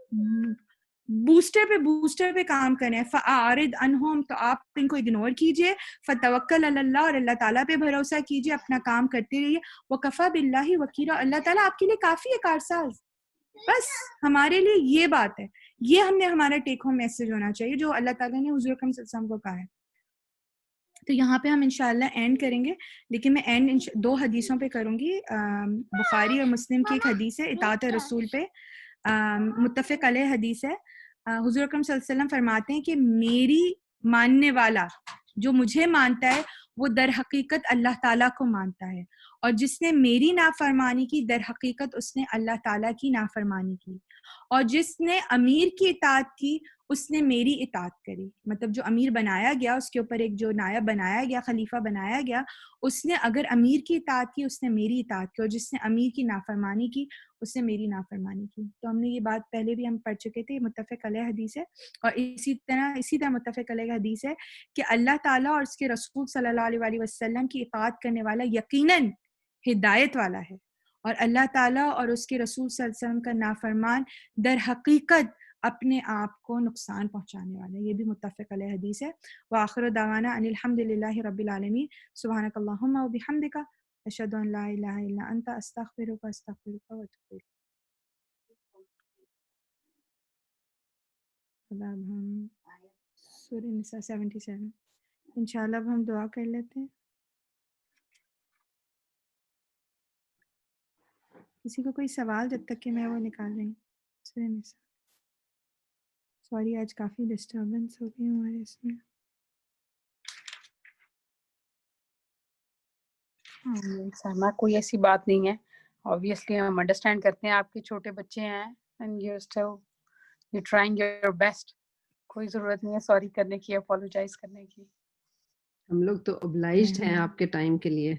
بوسٹر پہ کام کریں. فَأَعْرِضْ عَنْهُمْ, تو آپ ان کو اگنور کیجئے. فَتَوَكَّلْ عَلَى اللَّهِ, اور اللہ تعالیٰ پہ بھروسہ کیجئے, اپنا کام کرتے رہیے. وَكَفَى بِاللَّهِ وَكِيلًا, اللہ تعالیٰ آپ کے لیے کافی ہے کارساز. بس ہمارے لیے یہ بات ہے, یہ ہم نے ہمارا ٹیک ہوم میسج ہونا چاہیے جو اللہ تعالیٰ نے حضور اکرم صلی اللہ علیہ وسلم کو کہا ہے. تو یہاں پہ ہم انشاءاللہ اینڈ کریں گے, لیکن میں اینڈ 2 حدیثوں پہ کروں گی. بخاری اور مسلم کی ایک حدیث ہے اطاعت رسول پہ, متفق علیہ حدیث ہے. حضور اکرم صلی اللہ علیہ وسلم فرماتے ہیں کہ میری ماننے والا جو مجھے مانتا ہے وہ در حقیقت اللہ تعالیٰ کو مانتا ہے, اور جس نے میری نافرمانی کی در حقیقت اس نے اللہ تعالیٰ کی نافرمانی کی, اور جس نے امیر کی اطاعت کی اس نے میری اطاعت کری. مطلب جو امیر بنایا گیا, اس کے اوپر ایک جو نائب بنایا گیا, خلیفہ بنایا گیا, اس نے اگر امیر کی اطاعت کی اس نے میری اطاعت کی, اور جس نے امیر کی نافرمانی کی اس نے میری نافرمانی کی. تو ہم نے یہ بات پہلے بھی ہم پڑھ چکے تھے, متفق علیہ حدیث ہے. اور اسی طرح متفق علیہ حدیث ہے کہ اللہ تعالیٰ اور اس کے رسول صلی اللہ علیہ وسلم کی اطاعت کرنے والا یقیناً ہدایت والا ہے, اور اللہ تعالیٰ اور اس کے رسول صلی اللہ علیہ وسلم کا نافرمان در حقیقت اپنے آپ کو نقصان پہنچانے والا ہے. یہ بھی متفق علیہ حدیث ہے. وآخر دعوانا ان الحمد للہ رب العالمین. سبحانک اللہم و بحمدک, اشہد ان لا الہ الا انت, استغفرک و اتوب الیک. اب ہم سورہ نساء 77 انشاءاللہ اب ہم دعا کر لیتے ہیں. کسی کو کوئی سوال جب تک کہ میں وہ نکال رہی ہوں. سورہ نساء. سوری آج کافی ڈسٹربنس ہو گئی ہمارے اس میں. سائمہ کوئی ایسی بات نہیں ہے, obviously ہم انڈرسٹینڈ کرتے ہیں آپ کے چھوٹے بچے ہیں and you're trying your best. کوئی ضرورت نہیں ہے سوری کرنے کی, اپولوجائز کرنے کی. ہم لوگ تو obliged ہیں آپ کے ٹائم کے لیے.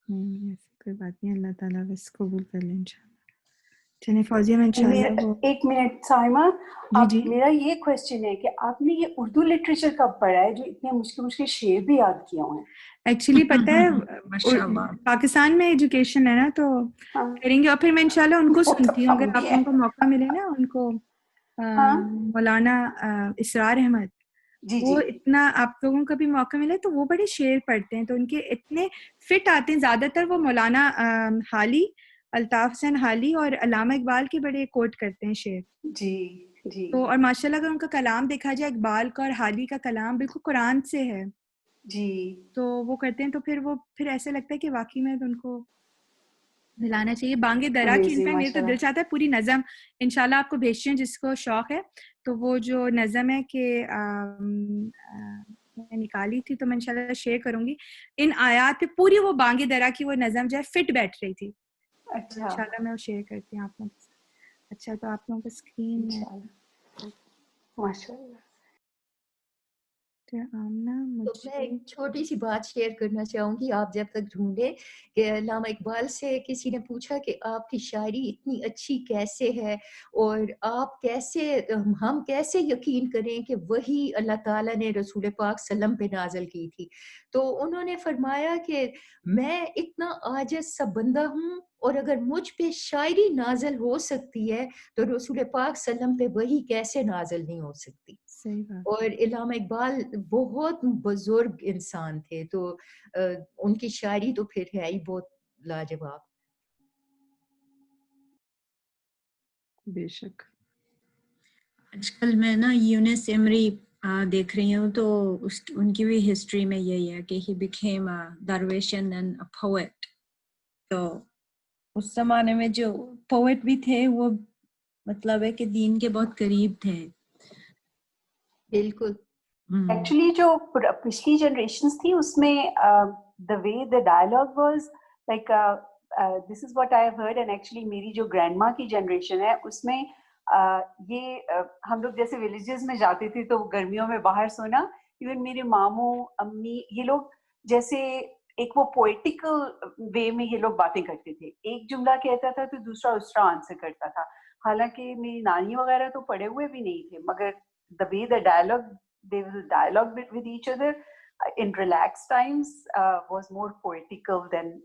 کوئی بات نہیں, اللہ تعالیٰ بس قبول کر لیں انشاءاللہ. چلیں فوزیہ میں انشاءاللہ. ایک منٹ سائمہ, میرا یہ کوشچن ہے کہ آپ نے یہ اردو لٹریچر کب پڑھا ہے جو اتنے مشکل شعر بھی یاد کیا ہوئے ہیں؟ ایکچولی پتہ ہے پاکستان میں ایجوکیشن ہے نا, تو کریں گے, اور پھر میں انشاءاللہ ان کو سنتی ہوں اگر آپ ان کو موقع ملے نا. ان کو مولانا اسرار احمد, وہ اتنا آپ لوگوں کا بھی موقع ملے تو وہ بڑے شعر پڑھتے ہیں, تو ان کے اتنے فٹ آتے ہیں. زیادہ تر وہ مولانا حالی, الطاف حسین حالی اور علامہ اقبال کے بڑے کوٹ کرتے ہیں شعر. جی تو اور ماشاءاللہ اگر ان کا کلام دیکھا جائے, اقبال کا اور حالی کا کلام بالکل قرآن سے ہے. جی تو وہ کرتے ہیں, تو پھر ایسے لگتا ہے کہ واقعی میں ان کو دلانا چاہیے. بانگ درا کی انفیکٹ میرے تو دل چاہتا ہے پوری نظم انشاءاللہ آپ کو بھیجتے ہیں جس کو شوق ہے. تو وہ جو نظم ہے کہ میں نکالی تھی تو میں انشاءاللہ شیئر کروں گی. ان آیات پہ پوری وہ بانگ درا کی وہ نظم جو ہے فٹ بیٹھ رہی تھی. انشاءاللہ میں وہ شیئر کرتی ہوں آپ لوگوں کے ساتھ. اچھا تو آپ لوگوں کو اسکرین میں ماشاءاللہ. تو میں ایک چھوٹی سی بات شیئر کرنا چاہوں گی. آپ جب تک ڈھونڈے کہ علامہ اقبال سے کسی نے پوچھا کہ آپ کی شاعری اتنی اچھی کیسے ہے, اور آپ کیسے, ہم کیسے یقین کریں کہ وہی اللہ تعالیٰ نے رسول پاک صلی اللہ علیہ وسلم پہ نازل کی تھی. تو انہوں نے فرمایا کہ میں اتنا عاجز سا بندہ ہوں, اور اگر مجھ پہ شاعری نازل ہو سکتی ہے تو رسول پاک صلی اللہ علیہ وسلم پہ وہی کیسے نازل نہیں ہو سکتی. اور علامہ اقبال بہت بزرگ انسان تھے, تو ان کی شاعری تو پھر ہے ہی بہت لاجواب. بے شک. آج کل میں نا یونس ایمری دیکھ رہی ہوں, تو ان کی بھی ہسٹری میں یہی ہے کہ ہی بیکیم درویشن اینڈ پوئٹ. تو اس زمانے میں جو پوئٹ بھی تھے وہ مطلب ہے کہ دین کے بہت قریب تھے. بالکل. ایکچولی جو پچھلی جنریشنز تھی اس میں the way the dialogue was like this is what I have heard, and actually میری جو گرینڈ ماں کی جنریشن ہے اس میں یہ ہم لوگ جیسے ولیجز میں جاتے تھے تو گرمیوں میں باہر سونا, ایون میرے ماموں امی یہ لوگ جیسے ایک وہ پوئٹک وے میں یہ لوگ باتیں کرتے تھے. ایک جملہ کہتا تھا تو دوسرا اس کا آنسر کرتا تھا. حالانکہ میری نانی وغیرہ تو پڑھے ہوئے بھی نہیں تھے, مگر the way the dialogue, they will dialogue with each other in relaxed times was more poetical than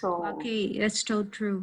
So Okay, that's so true.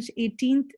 18th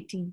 18.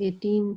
18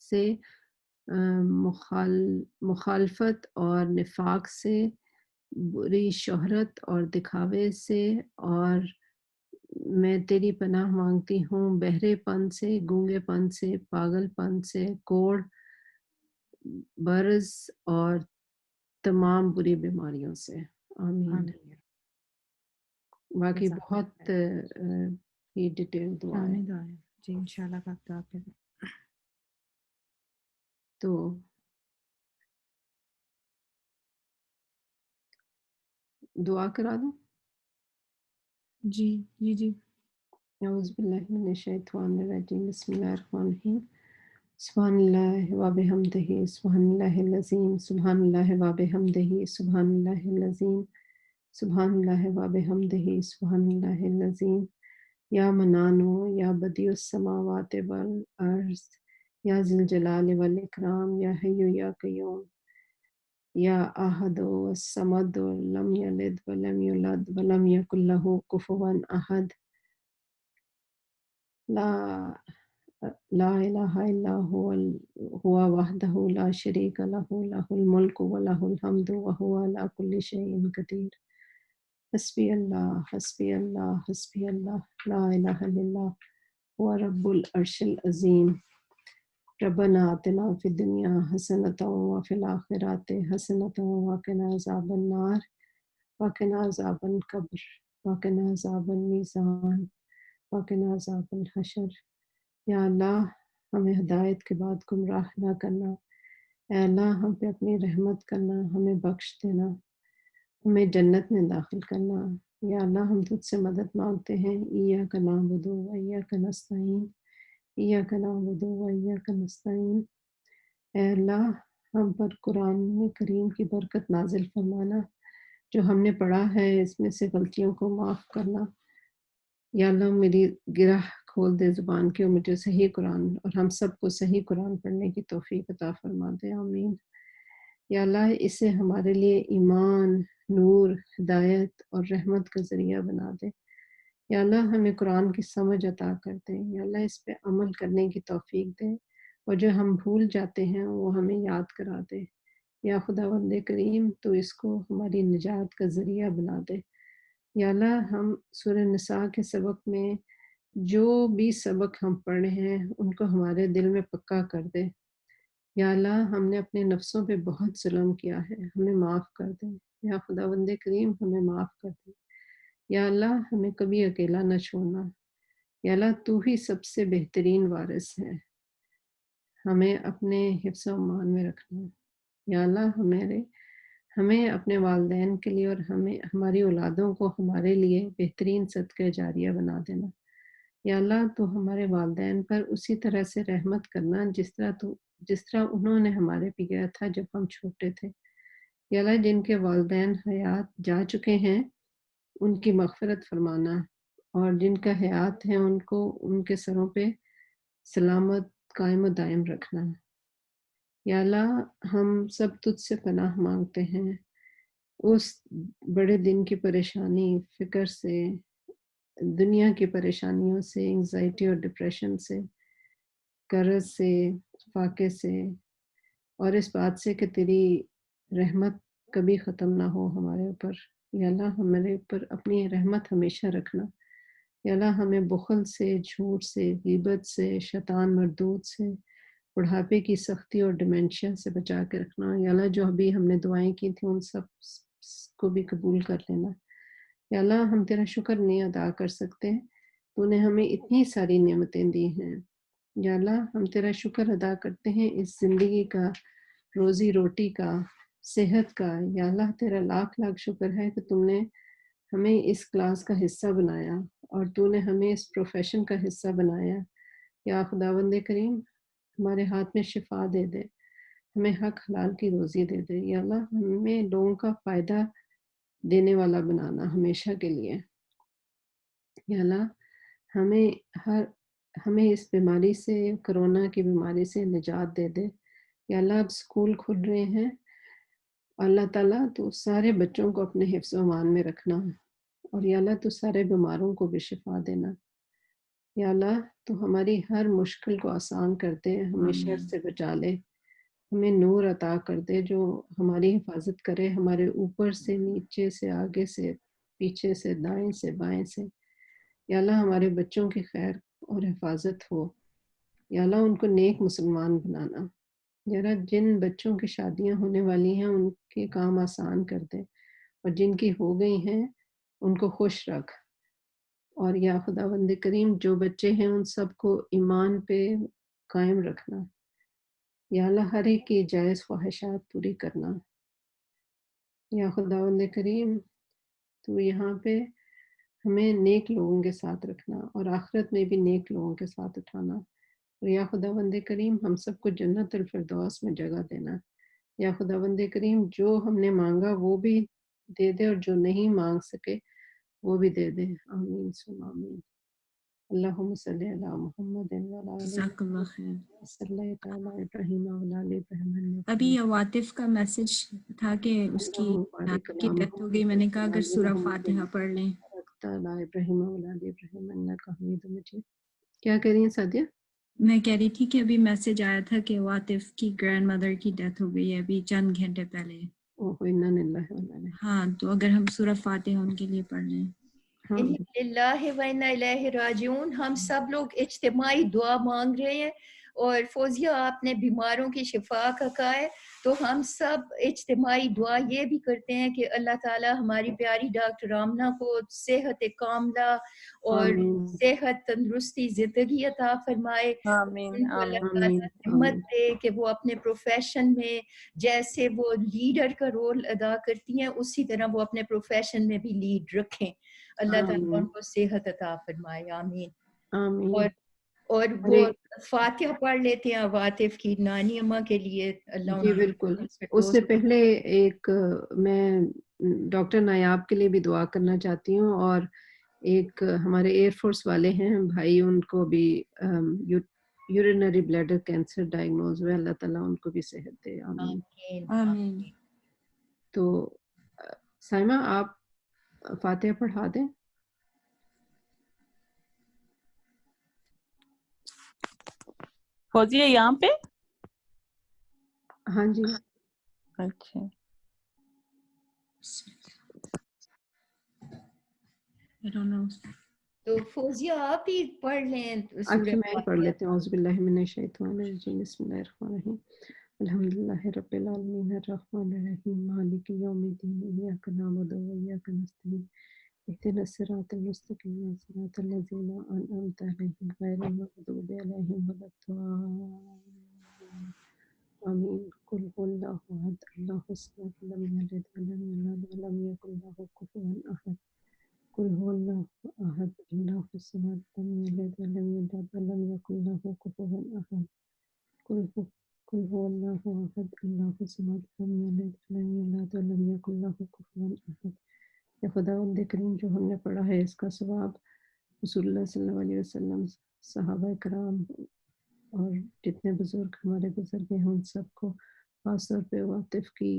سے، مخالفت اور نفاق سے، بری شہرت اور دکھاوے سے، اور میں تیری پناہ مانگتی ہوں بہرے پن سے، گونگے پن سے، پاگل پن سے، کوڑ، برز اور تمام بری بیماریوں سے، آمین۔ باقی بہت ہی ڈیٹیل دعا ہے، جی انشاءاللہ آپ دعا کریں۔ تو دعا کرا دوں؟ جی جی جی۔ اعوذ باللہ من الشیطان الرجیم، بسم اللہ الرحمن الرحیم۔ سبحان اللہ و بحمدہ، سبحان اللہ العظیم، سبحان اللہ و بحمدہ، سبحان اللہ العظیم، سبحان اللہ و بحمدہ، سبحان اللہ العظیم۔ یا منانو، یا بدیع السماوات والارض، یا ذی الجلال والاکرام، یا حی یا قیوم، یا احد الصمد، لم یلد ولم یولد ولم یکن لہ کفوا احد، لا الہ الا هو وحدہ لا شریک لہ، لہ الملک و لہ الحمد وہو علی کل شیء قدیر۔ حسبی اللہ، حسبی اللہ، حسبی اللہ، لا الہ الا اللہ، هو رب العرش العظیم۔ ربنا آتنا فی الدنیا حسنۃ وفی الآخرۃ حسنۃ وقنا عذاب النار، وقنا عذاب القبر، وقنا عذاب المیزان، وقنا عذاب الحشر۔ یا اللہ ہمیں ہدایت کے بعد گمراہ نہ کرنا، اے اللہ ہم پہ اپنی رحمت کرنا، ہمیں بخش دینا، ہمیں جنت میں داخل کرنا۔ یا اللہ ہم تجھ سے مدد مانگتے ہیں، ایاک نعبد و ایاک نستعین، ایاک نعبد و ایاک نستعین۔ اے اللہ ہم پر قرآن کریم کی برکت نازل فرمانا، جو ہم نے پڑھا ہے اس میں سے غلطیوں کو معاف کرنا۔ یا اللہ میری گرہ کھول دے زبان کی، اور مجھے صحیح قرآن اور ہم سب کو صحیح قرآن پڑھنے کی توفیق عطا فرما دے، آمین۔ یا اللہ اسے ہمارے لیے ایمان، نور، ہدایت اور رحمت کا ذریعہ بنا دے۔ یا اللہ ہمیں قرآن کی سمجھ عطا کر دے، یا اللہ اس پہ عمل کرنے کی توفیق دے، اور جو ہم بھول جاتے ہیں وہ ہمیں یاد کرا دے۔ یا خداوند کریم تو اس کو ہماری نجات کا ذریعہ بنا دے۔ یا اللہ ہم سورہ نساء کے سبق میں جو بھی سبق ہم پڑھ رہے ہیں ان کو ہمارے دل میں پکا کر دے۔ یا اللہ ہم نے اپنے نفسوں پہ بہت ظلم کیا ہے، ہمیں معاف کر دے۔ یا خداوند کریم ہمیں معاف کر دے۔ یا اللہ ہمیں کبھی اکیلا نہ چھوڑنا۔ یا اللہ تو ہی سب سے بہترین وارث ہے، ہمیں اپنے حفظ و امان میں رکھنا۔ یا اللہ ہمیں اپنے والدین کے لیے اور ہماری اولادوں کو ہمارے لیے بہترین صدقہ جاریہ بنا دینا۔ یا اللہ تو ہمارے والدین پر اسی طرح سے رحمت کرنا جس طرح انہوں نے ہمارے پہ کیا تھا جب ہم چھوٹے تھے۔ یا اللہ جن کے والدین حیات جا چکے ہیں ان کی مغفرت فرمانا، اور جن کا حیات ہے ان کو ان کے سروں پہ سلامت قائم و دائم رکھنا۔ یا اللہ ہم سب تجھ سے پناہ مانگتے ہیں اس بڑے دن کی پریشانی، فکر سے، دنیا کی پریشانیوں سے، انگزائٹی اور ڈپریشن سے، قرض سے، فاقے سے، اور اس بات سے کہ تیری رحمت کبھی ختم نہ ہو ہمارے اوپر۔ یا اللہ ہمارے اوپر اپنی رحمت ہمیشہ رکھنا۔ یا اللہ ہمیں بخل سے، جھوٹ سے، غیبت سے، شیطان مردود سے، بڑھاپے کی سختی اور ڈیمنشیا سے بچا کے رکھنا۔ یا اللہ جو ابھی ہم نے دعائیں کی تھیں ان سب کو بھی قبول کر لینا۔ یا اللہ ہم تیرا شکر نہیں ادا کر سکتے، تو نے ہمیں اتنی ساری نعمتیں دی ہیں۔ یا اللہ ہم تیرا شکر ادا کرتے ہیں اس زندگی کا، روزی روٹی کا، صحت کا۔ یا اللہ تیرا لاکھ لاکھ شکر ہے کہ تم نے ہمیں اس کلاس کا حصہ بنایا اور تو نے ہمیں اس پروفیشن کا حصہ بنایا۔ یا خداوند کریم ہمارے ہاتھ میں شفا دے دے، ہمیں حق حلال کی روزی دے دے۔ یا اللہ ہمیں لوگوں کا فائدہ دینے والا بنانا ہمیشہ کے لیے۔ یا اللہ ہمیں اس بیماری سے، کرونا کی بیماری سے نجات دے دے۔ یا اللہ اب اسکول کھل رہے ہیں، اللہ تعالیٰ تو سارے بچوں کو اپنے حفظ و امان میں رکھنا، اور یا اللہ تو سارے بیماروں کو بھی شفا دینا۔ یا اللہ تو ہماری ہر مشکل کو آسان کر دے، ہمیں شر آمین سے بچا لے، ہمیں نور عطا کر دے جو ہماری حفاظت کرے، ہمارے اوپر سے، نیچے سے، آگے سے، پیچھے سے، دائیں سے، بائیں سے۔ یا اللہ ہمارے بچوں کی خیر اور حفاظت ہو، یا اللہ ان کو نیک مسلمان بنانا، یا اللہ جن بچوں کی شادیاں ہونے والی ہیں ان کے کام آسان کر دے، اور جن کی ہو گئی ہیں ان کو خوش رکھ، اور یا خداوند کریم جو بچے ہیں ان سب کو ایمان پہ قائم رکھنا، یا اللہ ہر ایک کی جائز خواہشات پوری کرنا۔ یا خداوند کریم تو یہاں پہ ہمیں نیک لوگوں کے ساتھ رکھنا اور آخرت میں بھی نیک لوگوں کے ساتھ اٹھانا، اور یا خداوند کریم ہم سب کو جنت الفردوس میں جگہ دینا۔ یا خداوند کریم جو ہم نے مانگا وہ بھی دے دے، اور جو نہیں مانگ سکے وہ بھی دے دے۔ آمین ثم آمین۔ اللہم صلی علی محمد وعلی آل جزاک اللہ خیر۔ محمد صلی تعالی ابراہیم وعلی آل ابراہیم ابھی یہ واطف کا میسج تھا کہ اس کی نانی کی ڈیتھ ہو گئی، میں نے کہا اگر سورہ فاتحہ پڑھ لیں۔ ابراہیم وعلی آل ابراہیم انک حمید مجید۔ کیا کہہ رہی ہیں سعدیہ؟ میں کہہ رہی تھی کہ ابھی میسج آیا تھا کہ واطف کی گرینڈ مدر کی ڈیتھ ہو گئی ہے ابھی چند گھنٹے پہلے۔ انا للہ و انا الیہ۔ ہاں تو اگر ہم سورہ فاتحہ ان کے لیے پڑھ لیں۔ ہاں اِنَّا لِلَّهِ وَإِنَّا إِلَيْهِ راجعون۔ ہم سب لوگ اجتماعی دعا مانگ رہے ہیں، اور فوزیہ آپ نے بیماروں کی شفا کا کہا ہے، تو ہم سب اجتماعی دعا یہ بھی کرتے ہیں کہ اللہ تعالیٰ ہماری پیاری ڈاکٹر آمنہ کو صحت کاملہ اور آمین صحت تندرستی زندگی عطا فرمائے، آمین ان کو اللہ آمین آمین تعالیٰ ہمت آمین دے کہ وہ اپنے پروفیشن میں جیسے وہ لیڈر کا رول ادا کرتی ہیں اسی طرح وہ اپنے پروفیشن میں بھی لیڈ رکھیں۔ اللہ تعالیٰ ان آمین کو صحت عطا فرمائے، آمین۔ آمین۔ اور اور وہ ایک فاتحہ پڑھ لیتے ہیں واطف کی نانی اماں کے لیے، اللہ جی ان بالکل، کو اس سے پہلے ایک میں ڈاکٹر نایاب کے لیے بھی دعا کرنا چاہتی ہوں، اور ایک ہمارے ایئر فورس والے ہیں بھائی، ان کو بھی یورینری بلیڈر کینسر ڈائگنوز ہوئے، اللہ تعالیٰ ان کو بھی صحت دے، آمین۔ آمین۔ آمین۔ تو سائمہ آپ فاتحہ پڑھا دیں۔ فوزیہ یہاں پہ؟ ہاں جی۔ اچھا I don't know۔ تو فوزیہ آپ ہی پڑھ لیں سورہ اچھا میں پڑھ فاتحہ۔ لیتے ہیں۔ اعوذ باللہ من الشیطان الرجیم، بسم اللہ الرحمن الرحیم، الحمد للہ رب العالمین الرحمن الرحیم مالک یوم الدین، ایاک نعبد و ایاک نستعین، اهدنا الصراط المستقیم صراط الذین انعمت علیہم غیر المغضوب علیہم ولا الضالین، آمین۔ قل هو اللہ احد اللہ الصمد لم یلد ولم یولد ولم یکن له کفوا احد۔ قل هو الله احد اللہ الصمد لم یلد ولم یولد ولم یکن له کفوا احد۔ قل هو الله احد اللہ الصمد لم یلد ولم یولد ولم یکن له کفوا احد۔ یا خداوند کریم جو ہم نے پڑھا ہے اس کا ثواب رسول اللہ صلی اللہ علیہ وسلم، صحابہ کرام اور جتنے بزرگ ہمارے گزر گئے ہیں ان سب کو، خاص طور پہ واطف کی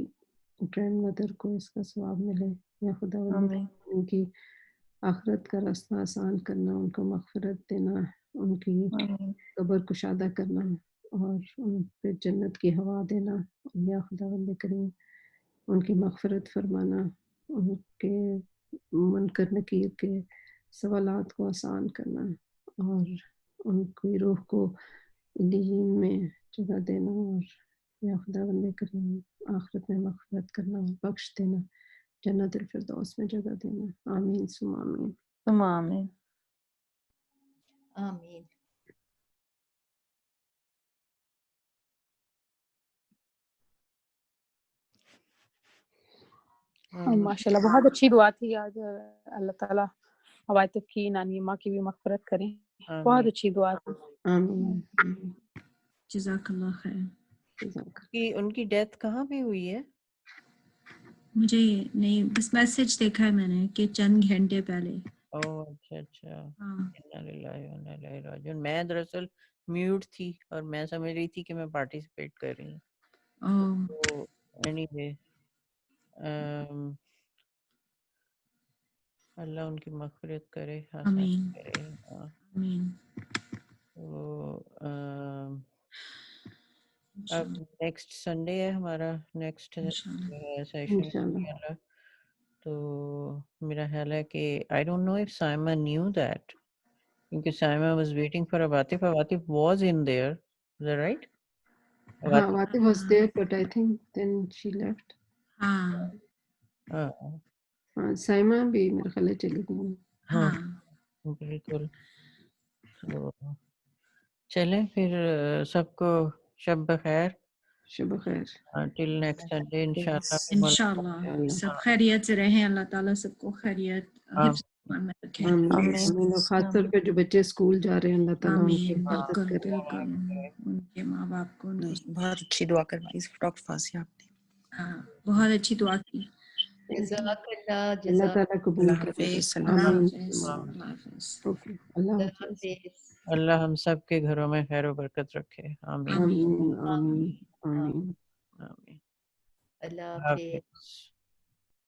گرینڈ مدر کو اس کا ثواب ملے۔ یا خداوند آمین ان کی آخرت کا راستہ آسان کرنا، ان کو مغفرت دینا، ان کی آمین قبر کشادہ کرنا، اور ان پہ جنت کی ہوا دینا۔ یا خداوند کریم ان کی مغفرت فرمانا، ان کے منکر نکیر کے سوالات کو آسان کرنا، اور ان کی روح کو علیین میں جگہ دینا، اور یا خداوند کریم آخرت میں مغفرت کرنا اور بخش دینا، جنت الفردوس میں جگہ دینا۔ آمین ثم آمین۔ ثم آمین۔ آمین۔ ماشاء اللہ بہت اچھی دعا تھی آج۔ اللہ تعالیٰ واطف کی نانی ماں کی بھی مغفرت کریں، بہت آمین۔ اچھی دعا تھی۔ آمین۔ جزاک اللہ خیر۔ ان کی ڈیتھ کہاں پہ ہوئی ہے؟ مجھے نہیں، بس میسج دیکھا ہے میں نے کہ چند گھنٹے پہلے۔ اوہ اچھا اچھا، ہاں انا للہ و انا الیہ راجعون۔ میں دراصل میوٹ تھی اور میں سمجھ رہی تھی کہ میں پارٹیسپیٹ کر رہی ہوں، اوہ تو اینی وے اللہ ان کی مغفرت کرے، آسان آمین کرے۔ آمین. تو اب نیکسٹ سنڈے ہے ہمارا نیکسٹ سیشن انشاءاللہ. تو میرا خیال ہے کہ I don't know if Saima knew that کیونکہ Saima was waiting for Awatif. Awatif was in there, is that right? ہاں Awatif was there but I think then she left. ہاں ہاں سائمہ بھی میرے خیال ہے چلی گئی. ہاں بالکل. تو چلیں پھر سب کو شب بخیر. شب خیر. ٹل نیکسٹ سنڈے انشاءاللہ سب خیریت سے رہیں. اللہ تعالیٰ سب کو خیریت حفظ میں رکھے. آمین. خاص طور پہ جو بچے اسکول جا رہے ہیں اللہ تعالیٰ ان کی آمین. حفاظت بالکل کرے. بالکل ان کے ماں باپ کو بہت اچھی دعا کروائی ڈاکٹر فازیہ آپ نے. ہاں بہت اچھی دعا کی. جزاک اللہ. اللہ تعالیٰ قبول اللہ کرے. حافظ. اللہ حافظ. اوکے اللہ حافظ. اللہ ہم سب کے گھروں میں خیر و برکت رکھے. آمین آمین آمین آمین. آمین. اللہ حافظ.